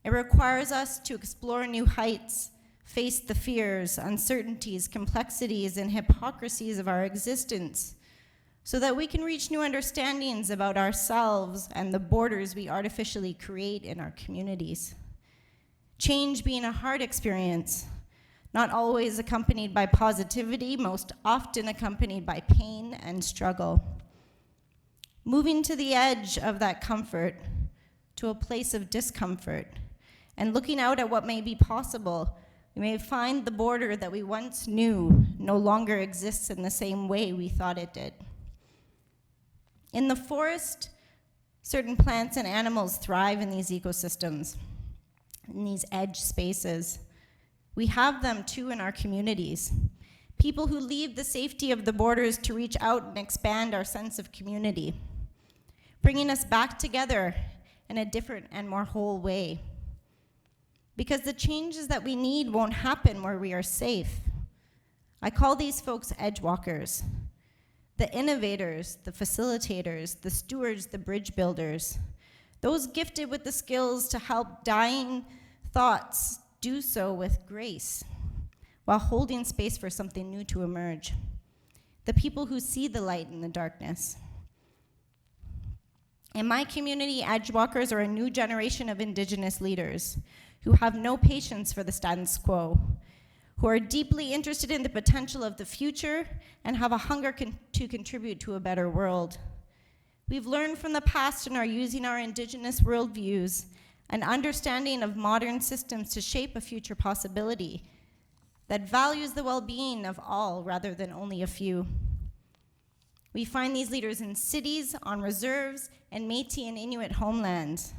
It requires us to explore new heights, face the fears, uncertainties, complexities, and hypocrisies of our existence, so that we can reach new understandings about ourselves and the borders we artificially create in our communities. Change being a hard experience, not always accompanied by positivity, most often accompanied by pain and struggle. Moving to the edge of that comfort, to a place of discomfort, and looking out at what may be possible, we may find the border that we once knew no longer exists in the same way we thought it did. In the forest, certain plants and animals thrive in these ecosystems, in these edge spaces. We have them too in our communities. People who leave the safety of the borders to reach out and expand our sense of community, bringing us back together in a different and more whole way. Because the changes that we need won't happen where we are safe. I call these folks edge walkers, the innovators, the facilitators, the stewards, the bridge builders, those gifted with the skills to help dying thoughts do so with grace, while holding space for something new to emerge. The people who see the light in the darkness. In my community, edge walkers are a new generation of Indigenous leaders who have no patience for the status quo, who are deeply interested in the potential of the future and have a hunger to contribute to a better world. We've learned from the past and are using our Indigenous worldviews and understanding of modern systems to shape a future possibility that values the well-being of all rather than only a few. We find these leaders in cities, on reserves, and Métis and Inuit homelands.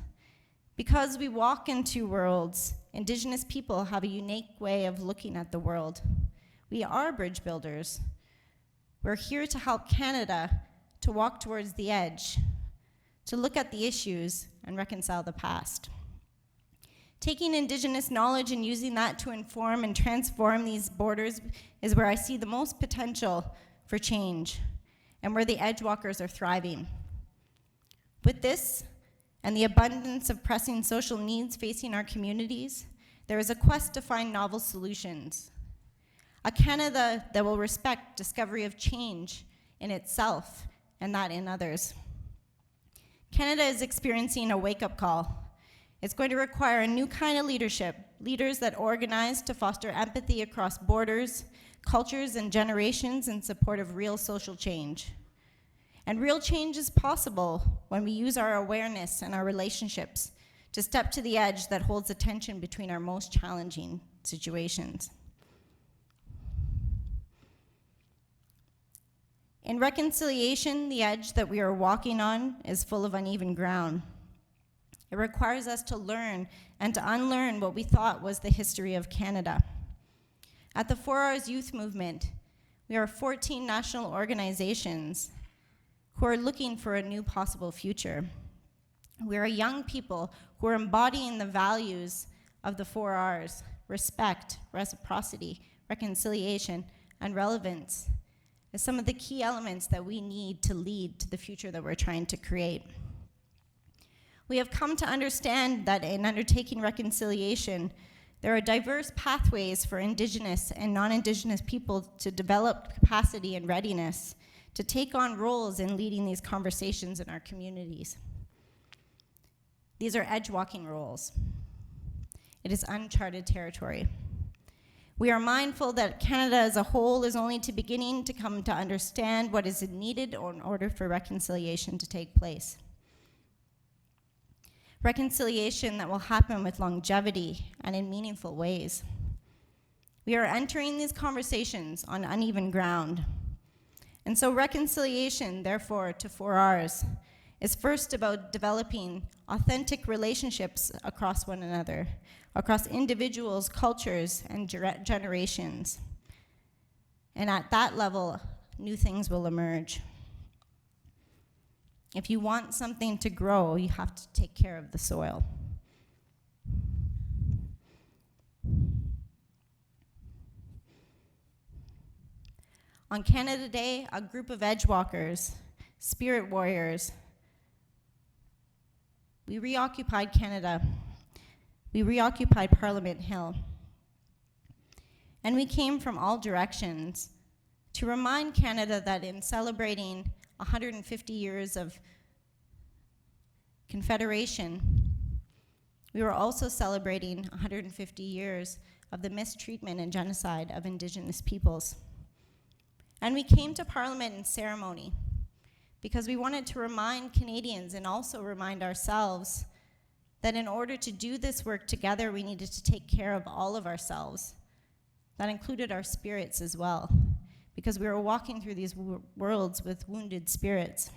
Because we walk in two worlds, Indigenous people have a unique way of looking at the world. We are bridge builders. We're here to help Canada to walk towards the edge, to look at the issues and reconcile the past. Taking Indigenous knowledge and using that to inform and transform these borders is where I see the most potential for change and where the edgewalkers are thriving. With this and the abundance of pressing social needs facing our communities, there is a quest to find novel solutions. A Canada that will respect discovery of change in itself and that in others. Canada is experiencing a wake-up call. It's going to require a new kind of leadership, leaders that organize to foster empathy across borders, cultures, and generations in support of real social change. And real change is possible when we use our awareness and our relationships to step to the edge that holds the tension between our most challenging situations. In reconciliation, the edge that we are walking on is full of uneven ground. It requires us to learn and to unlearn what we thought was the history of Canada. At the 4 Hours Youth Movement, we are 14 national organizations who are looking for a new possible future. We are young people who are embodying the values of the 4 Rs: respect, reciprocity, reconciliation, and relevance, as some of the key elements that we need to lead to the future that we're trying to create. We have come to understand that in undertaking reconciliation, there are diverse pathways for Indigenous and non-Indigenous people to develop capacity and readiness to take on roles in leading these conversations in our communities. These are edge-walking roles. It is uncharted territory. We are mindful that Canada as a whole is only beginning to come to understand what is needed in order for reconciliation to take place. Reconciliation that will happen with longevity and in meaningful ways. We are entering these conversations on uneven ground. And so reconciliation, therefore, to 4 Rs, is first about developing authentic relationships across one another, across individuals, cultures, and generations. And at that level, new things will emerge. If you want something to grow, you have to take care of the soil. On Canada Day, a group of edgewalkers, spirit warriors, we reoccupied Canada. We reoccupied Parliament Hill. And we came from all directions to remind Canada that in celebrating 150 years of Confederation, we were also celebrating 150 years of the mistreatment and genocide of Indigenous peoples. And we came to Parliament in ceremony because we wanted to remind Canadians and also remind ourselves that in order to do this work together, we needed to take care of all of ourselves. That included our spirits as well, because we were walking through these worlds with wounded spirits.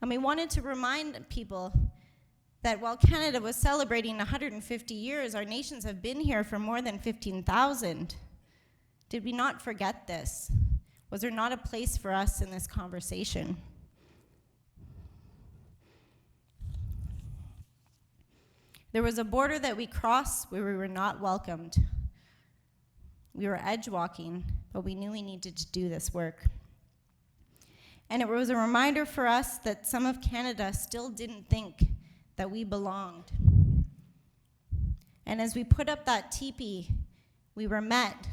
And we wanted to remind people that while Canada was celebrating 150 years, our nations have been here for more than 15,000. Did we not forget this? Was there not a place for us in this conversation? There was a border that we crossed where we were not welcomed. We were edge walking, but we knew we needed to do this work. And it was a reminder for us that some of Canada still didn't think that we belonged. And as we put up that teepee, we were met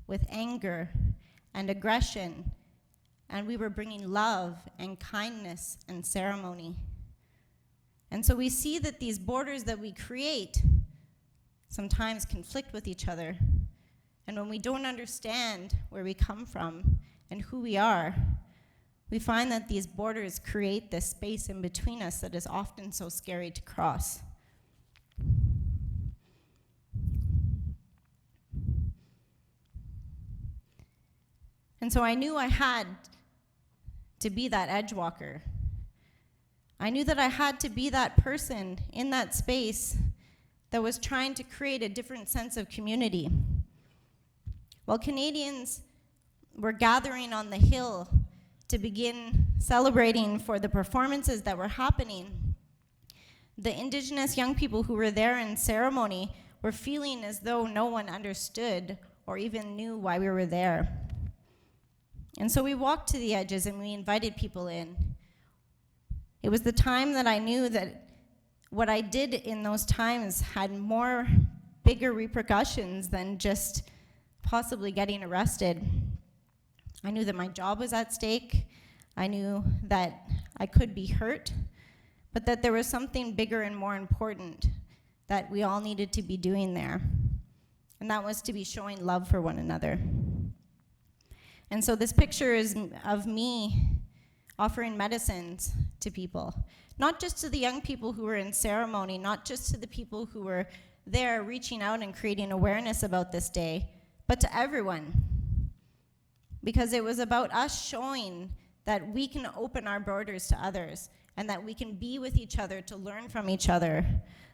with anger and aggression, and we were bringing love and kindness and ceremony. And so we see that these borders that we create sometimes conflict with each other. And when we don't understand where we come from and who we are, we find that these borders create this space in between us that is often so scary to cross. And so I knew I had to be that edge walker. I knew that I had to be that person in that space that was trying to create a different sense of community. While Canadians were gathering on the hill to begin celebrating for the performances that were happening, the Indigenous young people who were there in ceremony were feeling as though no one understood or even knew why we were there. And so we walked to the edges and we invited people in. It was the time that I knew that what I did in those times had more bigger repercussions than just possibly getting arrested. I knew that my job was at stake. I knew that I could be hurt, but that there was something bigger and more important that we all needed to be doing there. And that was to be showing love for one another. And so this picture is of me offering medicines to people, not just to the young people who were in ceremony, not just to the people who were there reaching out and creating awareness about this day, but to everyone. Because it was about us showing that we can open our borders to others and that we can be with each other to learn from each other,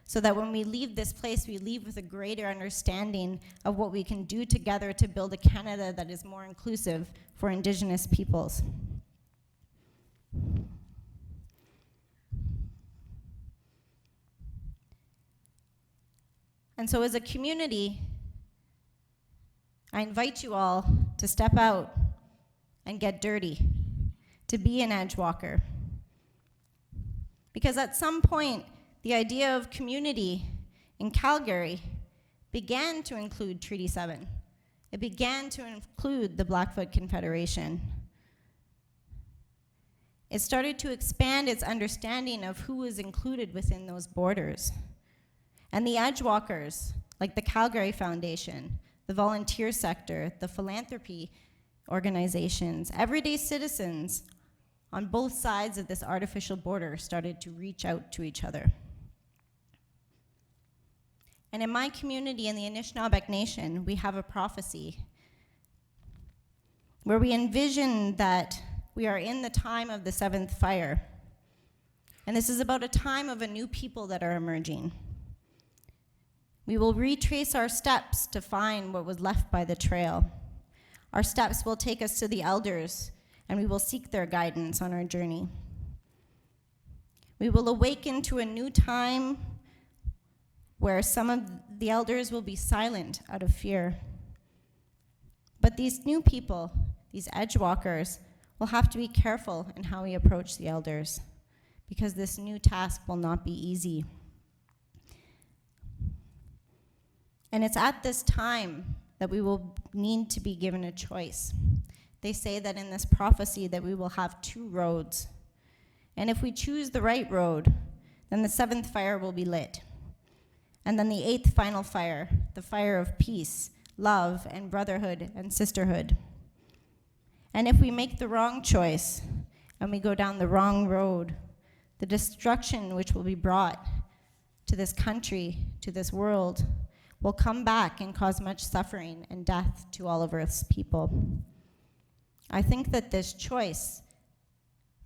so that when we leave this place, we leave with a greater understanding of what we can do together to build a Canada that is more inclusive for Indigenous peoples. And so as a community, I invite you all to step out and get dirty, to be an edge walker. Because at some point, the idea of community in Calgary began to include Treaty 7. It began to include the Blackfoot Confederation. It started to expand its understanding of who was included within those borders. And the edge walkers, like the Calgary Foundation, the volunteer sector, the philanthropy organizations, everyday citizens on both sides of this artificial border started to reach out to each other. And in my community in the Anishinaabe Nation, we have a prophecy where we envision that we are in the time of the seventh fire. And this is about a time of a new people that are emerging. We will retrace our steps to find what was left by the trail. Our steps will take us to the elders, and we will seek their guidance on our journey. We will awaken to a new time where some of the elders will be silent out of fear. But these new people, these edge walkers, will have to be careful in how we approach the elders, because this new task will not be easy. And it's at this time that we will need to be given a choice. They say that in this prophecy that we will have two roads. And if we choose the right road, then the seventh fire will be lit. And then the eighth final fire, the fire of peace, love, and brotherhood and sisterhood. And if we make the wrong choice and we go down the wrong road, the destruction which will be brought to this country, to this world, will come back and cause much suffering and death to all of Earth's people. I think that this choice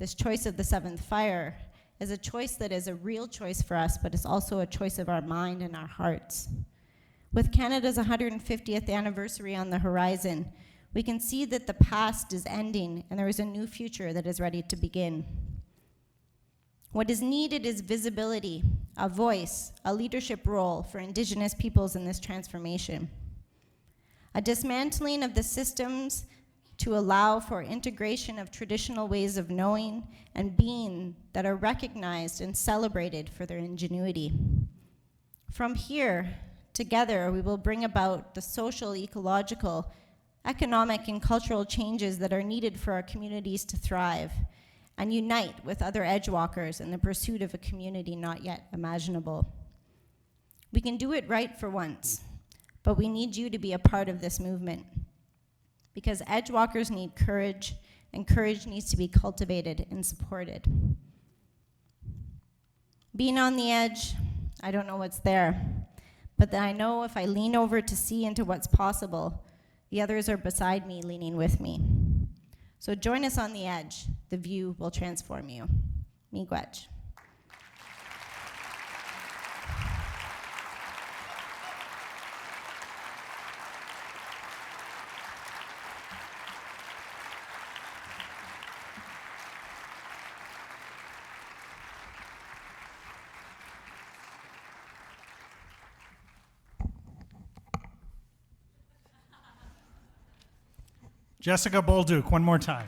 of the seventh fire, is a choice that is a real choice for us, but it's also a choice of our mind and our hearts. With Canada's 150th anniversary on the horizon, we can see that the past is ending and there is a new future that is ready to begin. What is needed is visibility, a voice, a leadership role for Indigenous peoples in this transformation. A dismantling of the systems to allow for integration of traditional ways of knowing and being that are recognized and celebrated for their ingenuity. From here, together, we will bring about the social, ecological, economic, and cultural changes that are needed for our communities to thrive and unite with other edgewalkers in the pursuit of a community not yet imaginable. We can do it right for once, but we need you to be a part of this movement because edgewalkers need courage, and courage needs to be cultivated and supported. Being on the edge, I don't know what's there, but I know if I lean over to see into what's possible, the others are beside me, leaning with me. So join us on the edge. The view will transform you. Miigwech. Jessica Bolduc, one more time.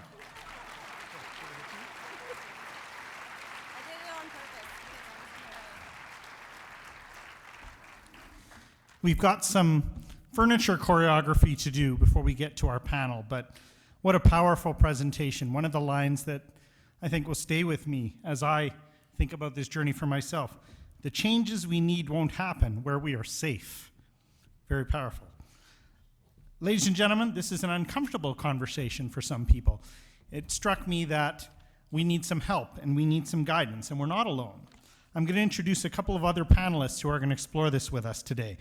We've got some furniture choreography to do before we get to our panel, but what a powerful presentation. One of the lines that I think will stay with me as I think about this journey for myself. The changes we need won't happen where we are safe. Very powerful. Ladies and gentlemen, this is an uncomfortable conversation for some people. It struck me that we need some help and we need some guidance, and we're not alone. I'm going to introduce a couple of other panelists who are going to explore this with us today.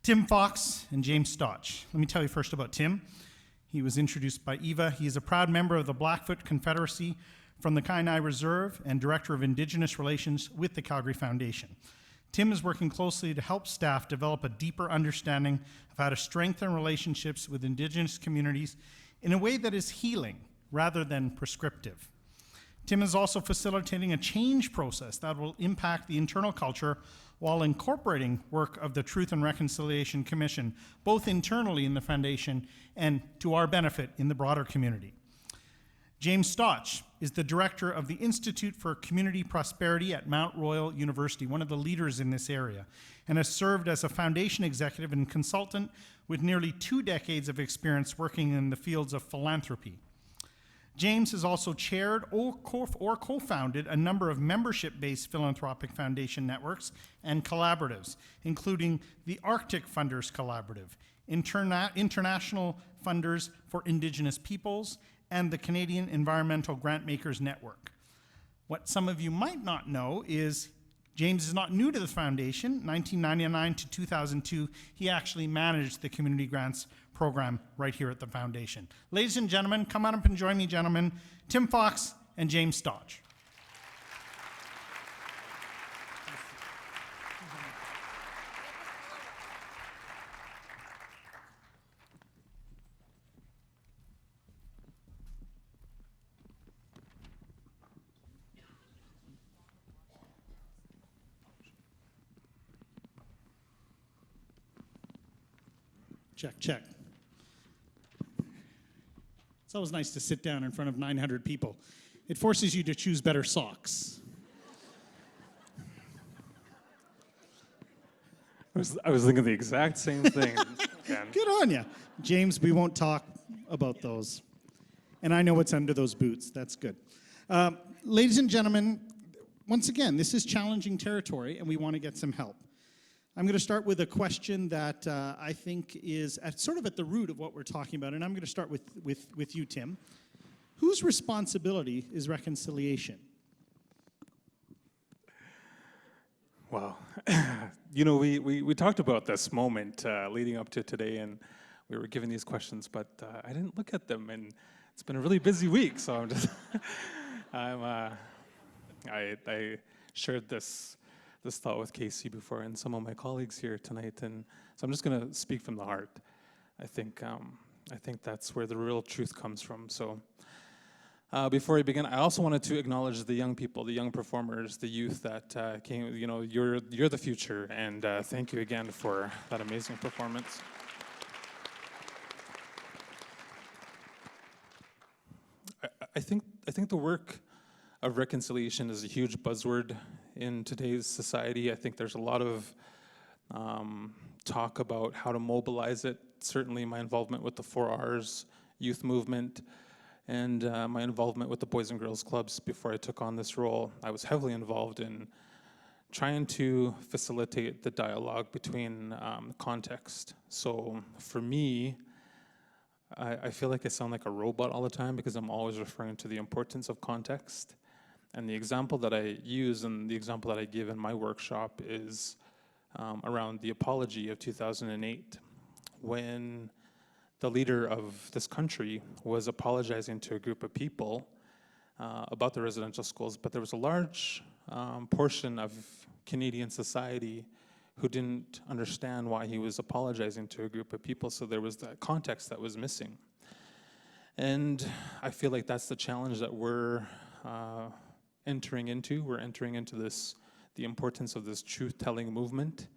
Tim Fox and James Stotch. Let me tell you first about Tim. He was introduced by Eva. He is a proud member of the Blackfoot Confederacy from the Kainai Reserve and Director of Indigenous Relations with the Calgary Foundation. Tim is working closely to help staff develop a deeper understanding of how to strengthen relationships with Indigenous communities in a way that is healing rather than prescriptive. Tim is also facilitating a change process that will impact the internal culture while incorporating work of the Truth and Reconciliation Commission, both internally in the Foundation and to our benefit in the broader community. James Stotch is the director of the Institute for Community Prosperity at Mount Royal University, one of the leaders in this area, and has served as a foundation executive and consultant with nearly 2 decades of experience working in the fields of philanthropy. James has also chaired or co-founded a number of membership-based philanthropic foundation networks and collaboratives, including the Arctic Funders Collaborative, International Funders for Indigenous Peoples, and the Canadian Environmental Grantmakers Network. What some of you might not know is James is not new to the foundation. 1999 to 2002, he actually managed the community grants program right here at the foundation. Ladies and gentlemen, come on up and join me, gentlemen, Tim Fox and James Stotch. Check, check. It's always nice to sit down in front of 900 people. It forces you to choose better socks. I was thinking the exact same thing. Good on you. James, we won't talk about those. And I know what's under those boots. That's good. Ladies and gentlemen, once again, this is challenging territory, and we want to get some help. I'm going to start with a question that I think is sort of at the root of what we're talking about, and I'm going to start with you, Tim. Whose responsibility is reconciliation? Wow. You know, we talked about this moment leading up to today, and we were given these questions, but I didn't look at them, and it's been a really busy week, so I'm just, I shared this thought with Casey before and some of my colleagues here tonight, and so I'm just going to speak from the heart. I think that's where the real truth comes from. So before we begin, I also wanted to acknowledge the young people, the young performers, the youth that came. You know, you're the future, and thank you again for that amazing performance. I think the work of reconciliation is a huge buzzword in today's society. I think there's a lot of talk about how to mobilize it. Certainly my involvement with the 4Rs youth movement and my involvement with the Boys and Girls Clubs before I took on this role, I was heavily involved in trying to facilitate the dialogue between context. So for me, I feel like I sound like a robot all the time because I'm always referring to the importance of context. And the example that I use and the example that I give in my workshop is around the apology of 2008, when the leader of this country was apologizing to a group of people about the residential schools, but there was a large portion of Canadian society who didn't understand why he was apologizing to a group of people, so there was that context that was missing. And I feel like that's the challenge that we're entering into. We're entering into the importance of this truth-telling movement,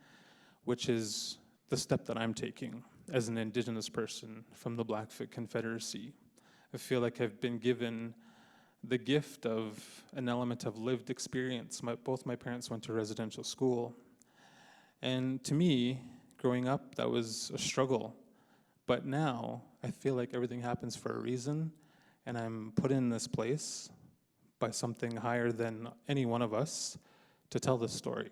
which is the step that I'm taking as an Indigenous person from the Blackfoot Confederacy. I feel like I've been given the gift of an element of lived experience. Both my parents went to residential school. And to me, growing up, that was a struggle. But now, I feel like everything happens for a reason, and I'm put in this place by something higher than any one of us to tell this story.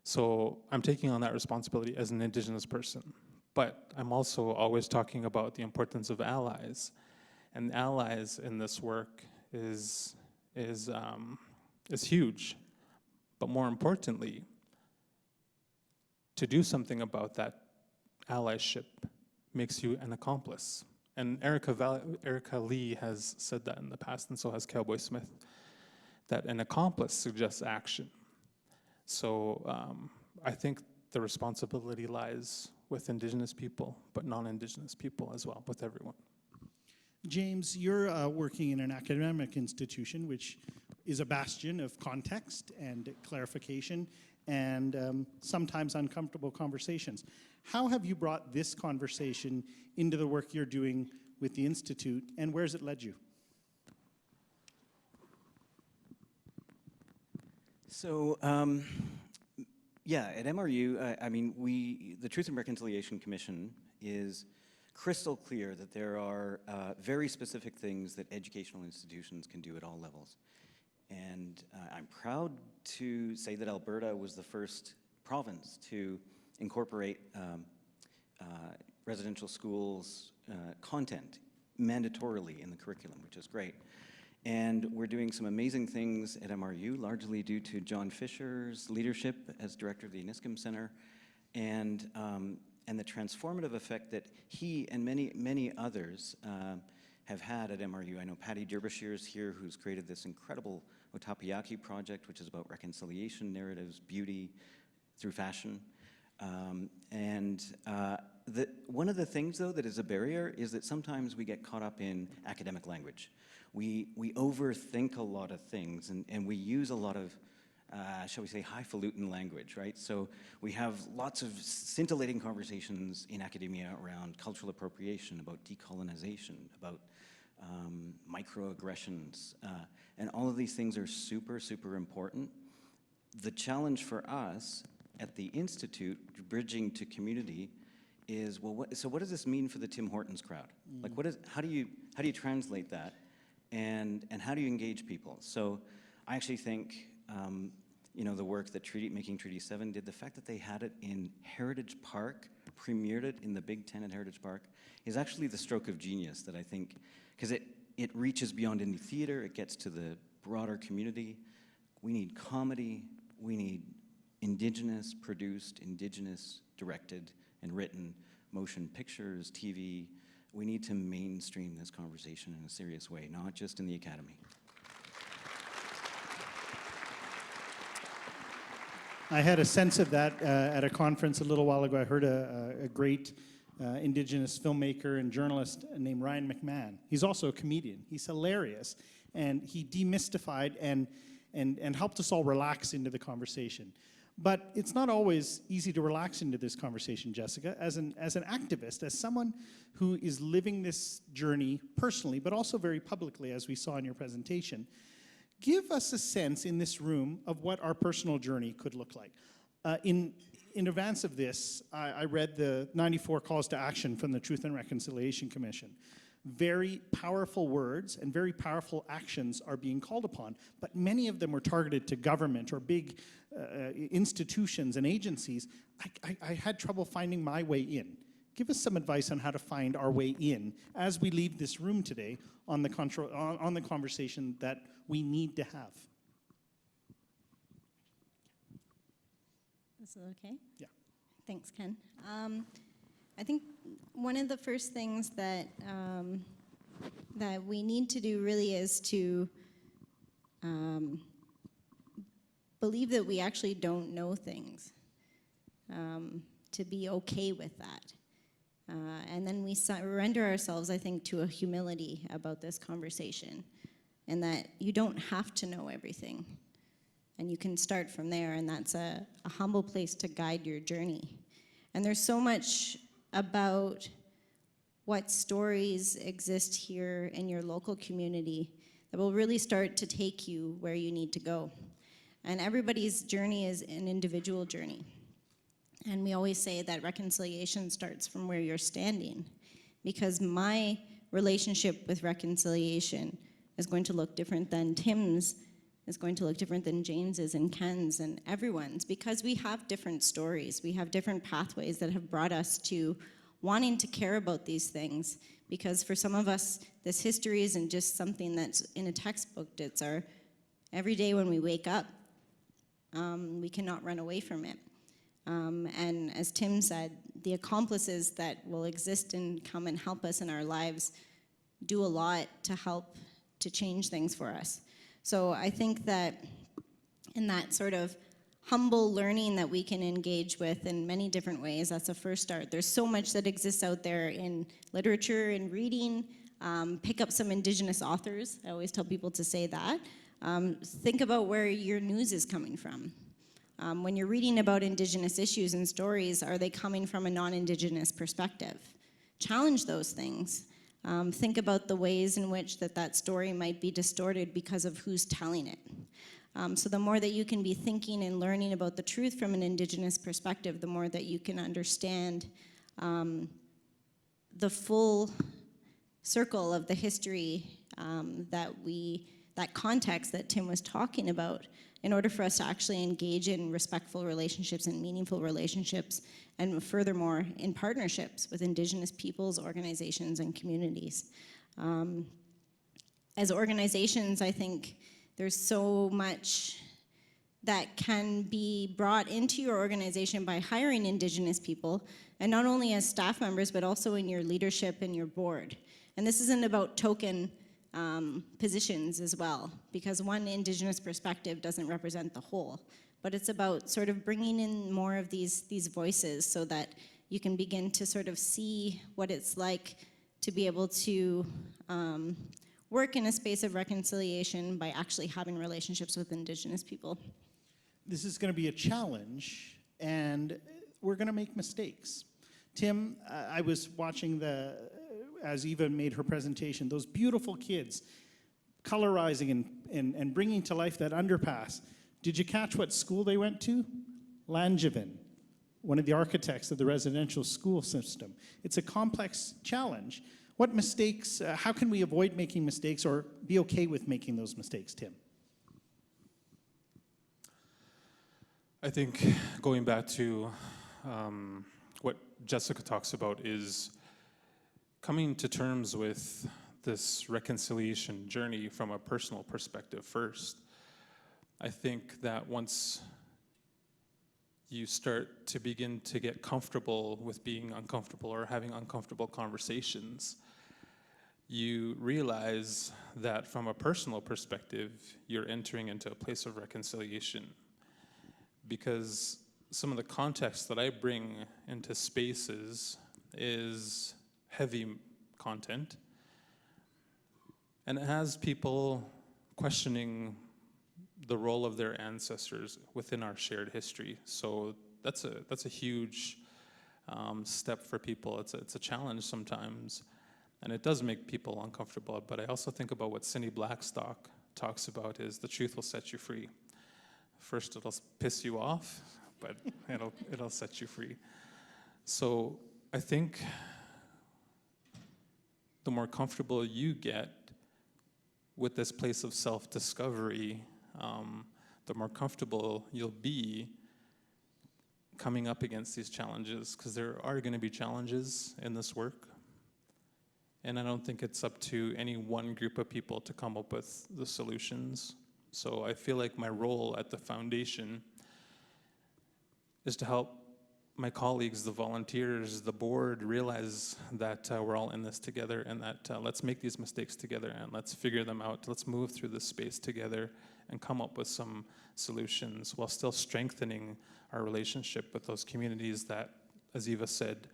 So I'm taking on that responsibility as an Indigenous person. But I'm also always talking about the importance of allies. And allies in this work is huge. But more importantly, to do something about that allyship makes you an accomplice. And Erica Lee has said that in the past, and so has Cowboy Smith, that an accomplice suggests action. So I think the responsibility lies with Indigenous people, but non-Indigenous people as well, with everyone. James, you're working in an academic institution, which is a bastion of context and clarification and sometimes uncomfortable conversations. How have you brought this conversation into the work you're doing with the Institute, and where has it led you? So, yeah, at MRU, I mean, the Truth and Reconciliation Commission is crystal clear that there are very specific things that educational institutions can do at all levels. And I'm proud to say that Alberta was the first province to incorporate residential schools content mandatorily in the curriculum, which is great. And we're doing some amazing things at MRU, largely due to John Fisher's leadership as director of the Iniscum Center, and the transformative effect that he and many others have had at MRU. I know Patty Derbyshire is here, who's created this incredible Otapiaki project, which is about reconciliation narratives, beauty through fashion. One of the things, though, that is a barrier is that sometimes we get caught up in academic language. We overthink a lot of things, and we use a lot of, shall we say, highfalutin language, right? So we have lots of scintillating conversations in academia around cultural appropriation, about decolonization, about microaggressions, and all of these things are super, super important. The challenge for us at the Institute, bridging to community, is, well, what does this mean for the Tim Hortons crowd? Like, how do you translate that, and how do you engage people? So I actually think, the work that Making Treaty 7 did, the fact that they had it in Heritage Park, premiered it in the Big Ten at Heritage Park, is actually the stroke of genius that I think, because it reaches beyond indie theater, it gets to the broader community. We need comedy, we need Indigenous produced, Indigenous directed and written motion pictures, TV. We need to mainstream this conversation in a serious way, not just in the academy. I had a sense of that at a conference a little while ago. I heard a great Indigenous filmmaker and journalist named Ryan McMahon. He's also a comedian. He's hilarious, and he demystified and helped us all relax into the conversation. But it's not always easy to relax into this conversation, Jessica. As an activist, as someone who is living this journey personally, but also very publicly, as we saw in your presentation, give us a sense in this room of what our personal journey could look like. In advance of this, I read the 94 calls to action from the Truth and Reconciliation Commission. Very powerful words and very powerful actions are being called upon, but many of them were targeted to government or big institutions and agencies. I had trouble finding my way in. Give us some advice on how to find our way in as we leave this room today on the conversation that we need to have. Is it okay? Yeah. Thanks, Ken. I think one of the first things that that we need to do really is to believe that we actually don't know things, to be okay with that. And then we surrender ourselves, I think, to a humility about this conversation, and that you don't have to know everything. And you can start from there, and that's a humble place to guide your journey. And there's so much about what stories exist here in your local community that will really start to take you where you need to go. And everybody's journey is an individual journey. And we always say that reconciliation starts from where you're standing, because my relationship with reconciliation is going to look different than Tim's, is going to look different than James's and Ken's and everyone's, because we have different stories. We have different pathways that have brought us to wanting to care about these things, because for some of us, this history isn't just something that's in a textbook. It's our every day when we wake up. We cannot run away from it. And as Tim said, the accomplices that will exist and come and help us in our lives do a lot to help to change things for us. So I think that in that sort of humble learning that we can engage with in many different ways, that's a first start. There's so much that exists out there in literature and reading. Pick up some Indigenous authors. I always tell people to say that. Think about where your news is coming from. When you're reading about Indigenous issues and stories, are they coming from a non-Indigenous perspective? Challenge those things. Think about the ways in which that story might be distorted because of who's telling it. So the more that you can be thinking and learning about the truth from an Indigenous perspective, the more that you can understand the full circle of the history that context that Tim was talking about, in order for us to actually engage in respectful relationships and meaningful relationships, and furthermore, in partnerships with Indigenous peoples, organizations, and communities. As organizations, I think there's so much that can be brought into your organization by hiring Indigenous people, and not only as staff members, but also in your leadership and your board. And this isn't about token positions as well, because one Indigenous perspective doesn't represent the whole, but it's about sort of bringing in more of these voices so that you can begin to sort of see what it's like to be able to work in a space of reconciliation by actually having relationships with Indigenous people. This is going to be a challenge, and we're going to make mistakes. Tim, I was watching as Eva made her presentation, those beautiful kids colorizing and bringing to life that underpass. Did you catch what school they went to? Langevin, one of the architects of the residential school system. It's a complex challenge. What mistakes, how can we avoid making mistakes or be okay with making those mistakes, Tim? I think going back to what Jessica talks about is coming to terms with this reconciliation journey from a personal perspective first. I think that once you start to begin to get comfortable with being uncomfortable or having uncomfortable conversations, you realize that from a personal perspective, you're entering into a place of reconciliation. because some of the context that I bring into spaces is heavy content, and it has people questioning the role of their ancestors within our shared history. So that's a huge step for people. It's a challenge sometimes, and it does make people uncomfortable. But I also think about what Cindy Blackstock talks about is the truth will set you free. First, it'll piss you off, but it'll set you free. So I think the more comfortable you get with this place of self-discovery, the more comfortable you'll be coming up against these challenges, because there are going to be challenges in this work. And I don't think it's up to any one group of people to come up with the solutions. So I feel like my role at the foundation is to help my colleagues, the volunteers, the board, realize that we're all in this together, and that let's make these mistakes together and let's figure them out. Let's move through this space together and come up with some solutions while still strengthening our relationship with those communities that, as Eva said,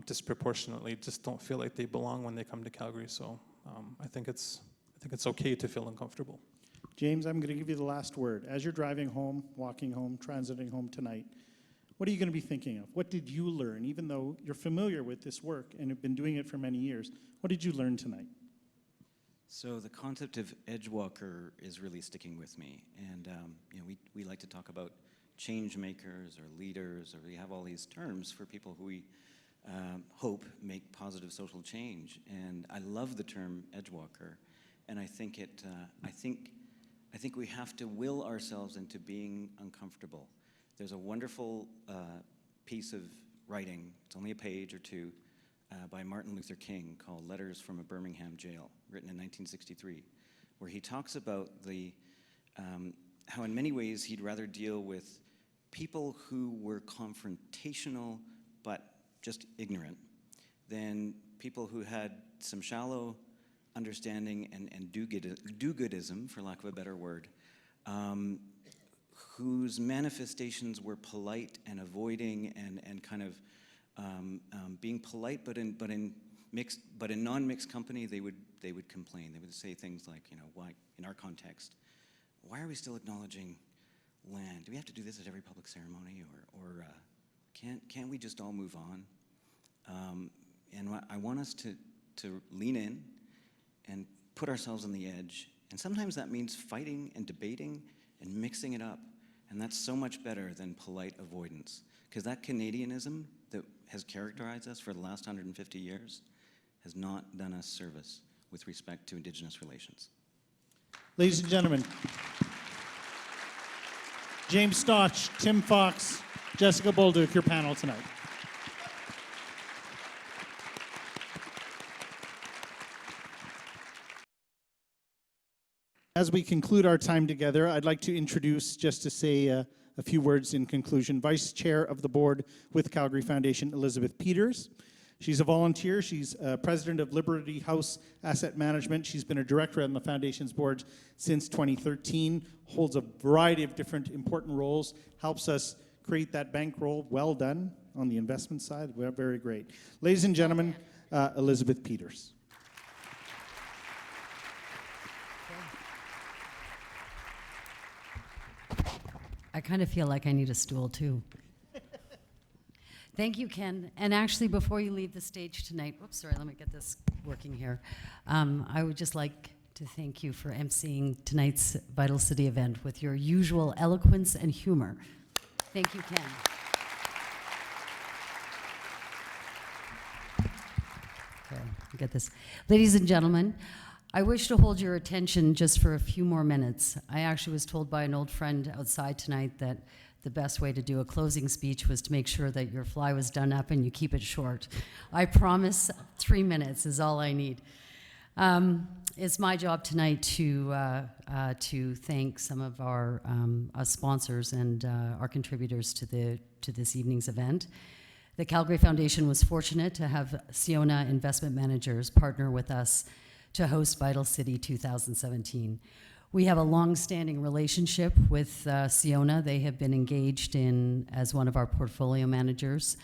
disproportionately just don't feel like they belong when they come to Calgary. So I think it's okay to feel uncomfortable. James, I'm going to give you the last word. As you're driving home, walking home, transiting home tonight, what are you going to be thinking of? What did you learn, even though you're familiar with this work and have been doing it for many years? What did you learn tonight? So the concept of edgewalker is really sticking with me. And we like to talk about change makers or leaders, or we have all these terms for people who we hope make positive social change. And I love the term edgewalker. And I think I think we have to will ourselves into being uncomfortable. There's a wonderful piece of writing, it's only a page or two, by Martin Luther King called Letters from a Birmingham Jail, written in 1963, where he talks about how in many ways he'd rather deal with people who were confrontational but just ignorant than people who had some shallow understanding and do-goodism, for lack of a better word, whose manifestations were polite and avoiding and kind of being polite, but in non-mixed company they would complain. They would say things like, why, in our context, why are we still acknowledging land? Do we have to do this at every public ceremony, or can't we just all move on? And I want us to lean in and put ourselves on the edge. And sometimes that means fighting and debating and mixing it up. And that's so much better than polite avoidance. Because that Canadianism that has characterized us for the last 150 years has not done us service with respect to Indigenous relations. Ladies and gentlemen, James Stotch, Tim Fox, Jessica Bolduc, your panel tonight. As we conclude our time together, I'd like to introduce, just to say a few words in conclusion, Vice Chair of the Board with Calgary Foundation, Elizabeth Peters. She's a volunteer. She's president of Liberty House Asset Management. She's been a director on the Foundation's board since 2013, holds a variety of different important roles, helps us create that bankroll. Well done on the investment side. We're very great. Ladies and gentlemen, Elizabeth Peters. I kind of feel like I need a stool, too. Thank you, Ken. And actually, before you leave the stage tonight, sorry, let me get this working here. I would just like to thank you for emceeing tonight's Vital City event with your usual eloquence and humor. Thank you, Ken. Okay, get this. Ladies and gentlemen, I wish to hold your attention just for a few more minutes. I actually was told by an old friend outside tonight that the best way to do a closing speech was to make sure that your fly was done up and you keep it short. I promise 3 minutes is all I need. It's my job tonight to thank some of our sponsors and our contributors to this evening's event. The Calgary Foundation was fortunate to have Siona Investment Managers partner with us to host Vital City 2017. We have a long-standing relationship with Siona. They have been engaged as one of our portfolio managers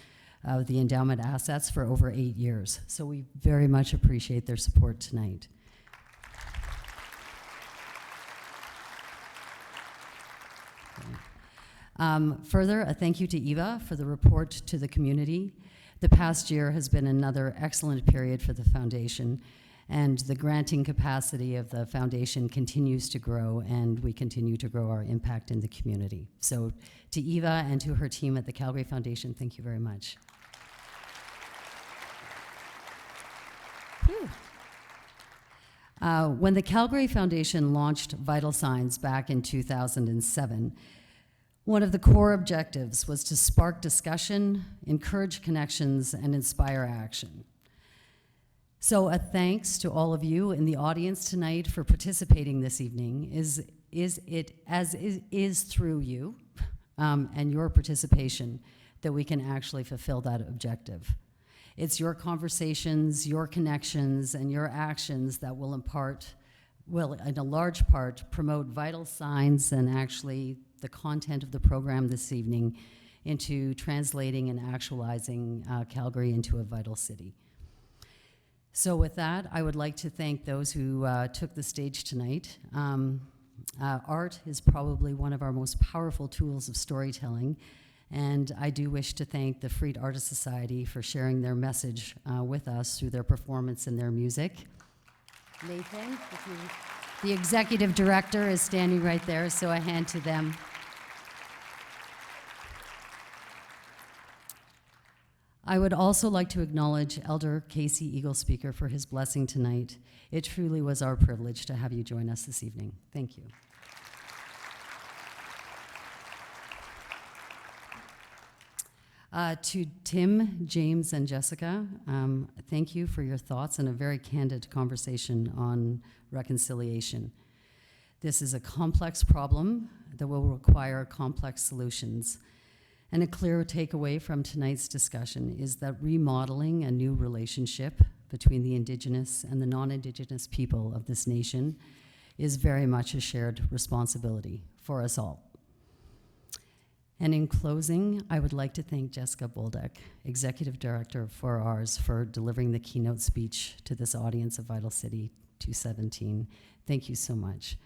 of the endowment assets for over 8 years. So we very much appreciate their support tonight. Further, a thank you to Eva for the report to the community. The past year has been another excellent period for the foundation, and the granting capacity of the foundation continues to grow, and we continue to grow our impact in the community. So to Eva and to her team at the Calgary Foundation, thank you very much. When the Calgary Foundation launched Vital Signs back in 2007, one of the core objectives was to spark discussion, encourage connections, and inspire action. So a thanks to all of you in the audience tonight for participating this evening. Is through you and your participation that we can actually fulfill that objective. It's your conversations, your connections, and your actions that will in a large part, promote Vital Signs and actually the content of the program this evening into translating and actualizing Calgary into a vital city. So with that, I would like to thank those who took the stage tonight. Art is probably one of our most powerful tools of storytelling, and I do wish to thank the Freed Artists Society for sharing their message with us through their performance and their music. Nathan, the executive director, is standing right there, so a hand to them. I would also like to acknowledge Elder Casey Eaglespeaker for his blessing tonight. It truly was our privilege to have you join us this evening. Thank you. To Tim, James, and Jessica, thank you for your thoughts and a very candid conversation on reconciliation. This is a complex problem that will require complex solutions. And a clear takeaway from tonight's discussion is that remodeling a new relationship between the Indigenous and the non-Indigenous people of this nation is very much a shared responsibility for us all. And in closing, I would like to thank Jessica Bolduc, Executive Director for ours, for delivering the keynote speech to this audience of Vital City 217. Thank you so much.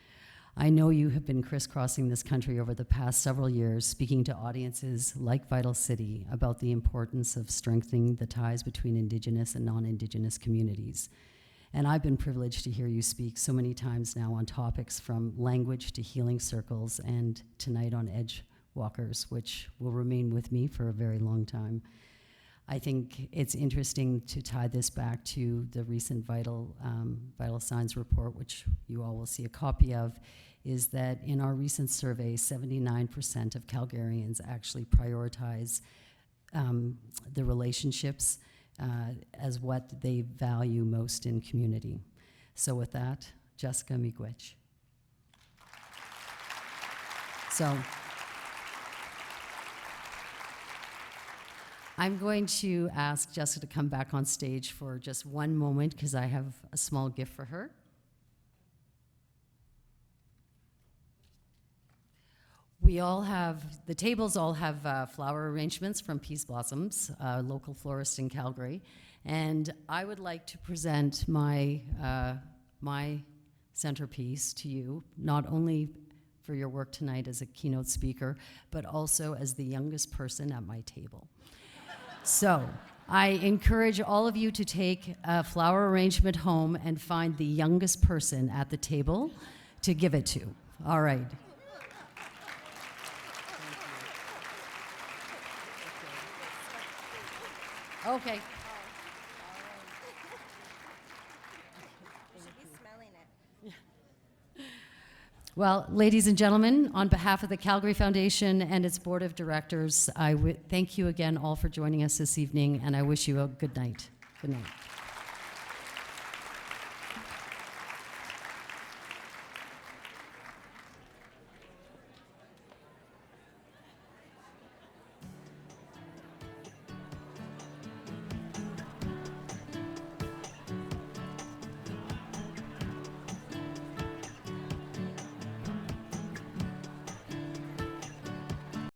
I know you have been crisscrossing this country over the past several years, speaking to audiences like Vital City about the importance of strengthening the ties between Indigenous and non-Indigenous communities. And I've been privileged to hear you speak so many times now on topics from language to healing circles, and tonight on Edge Walkers, which will remain with me for a very long time. I think it's interesting to tie this back to the recent Vital Signs report, which you all will see a copy of, is that in our recent survey, 79% of Calgarians actually prioritize the relationships as what they value most in community. So with that, Jessica Miigwech. So I'm going to ask Jessica to come back on stage for just one moment because I have a small gift for her. The tables all have flower arrangements from Peace Blossoms, a local florist in Calgary. And I would like to present my centerpiece to you, not only for your work tonight as a keynote speaker, but also as the youngest person at my table. So I encourage all of you to take a flower arrangement home and find the youngest person at the table to give it to. All right. Okay. Well, ladies and gentlemen, on behalf of the Calgary Foundation and its board of directors, I thank you again all for joining us this evening, and I wish you a good night. Good night.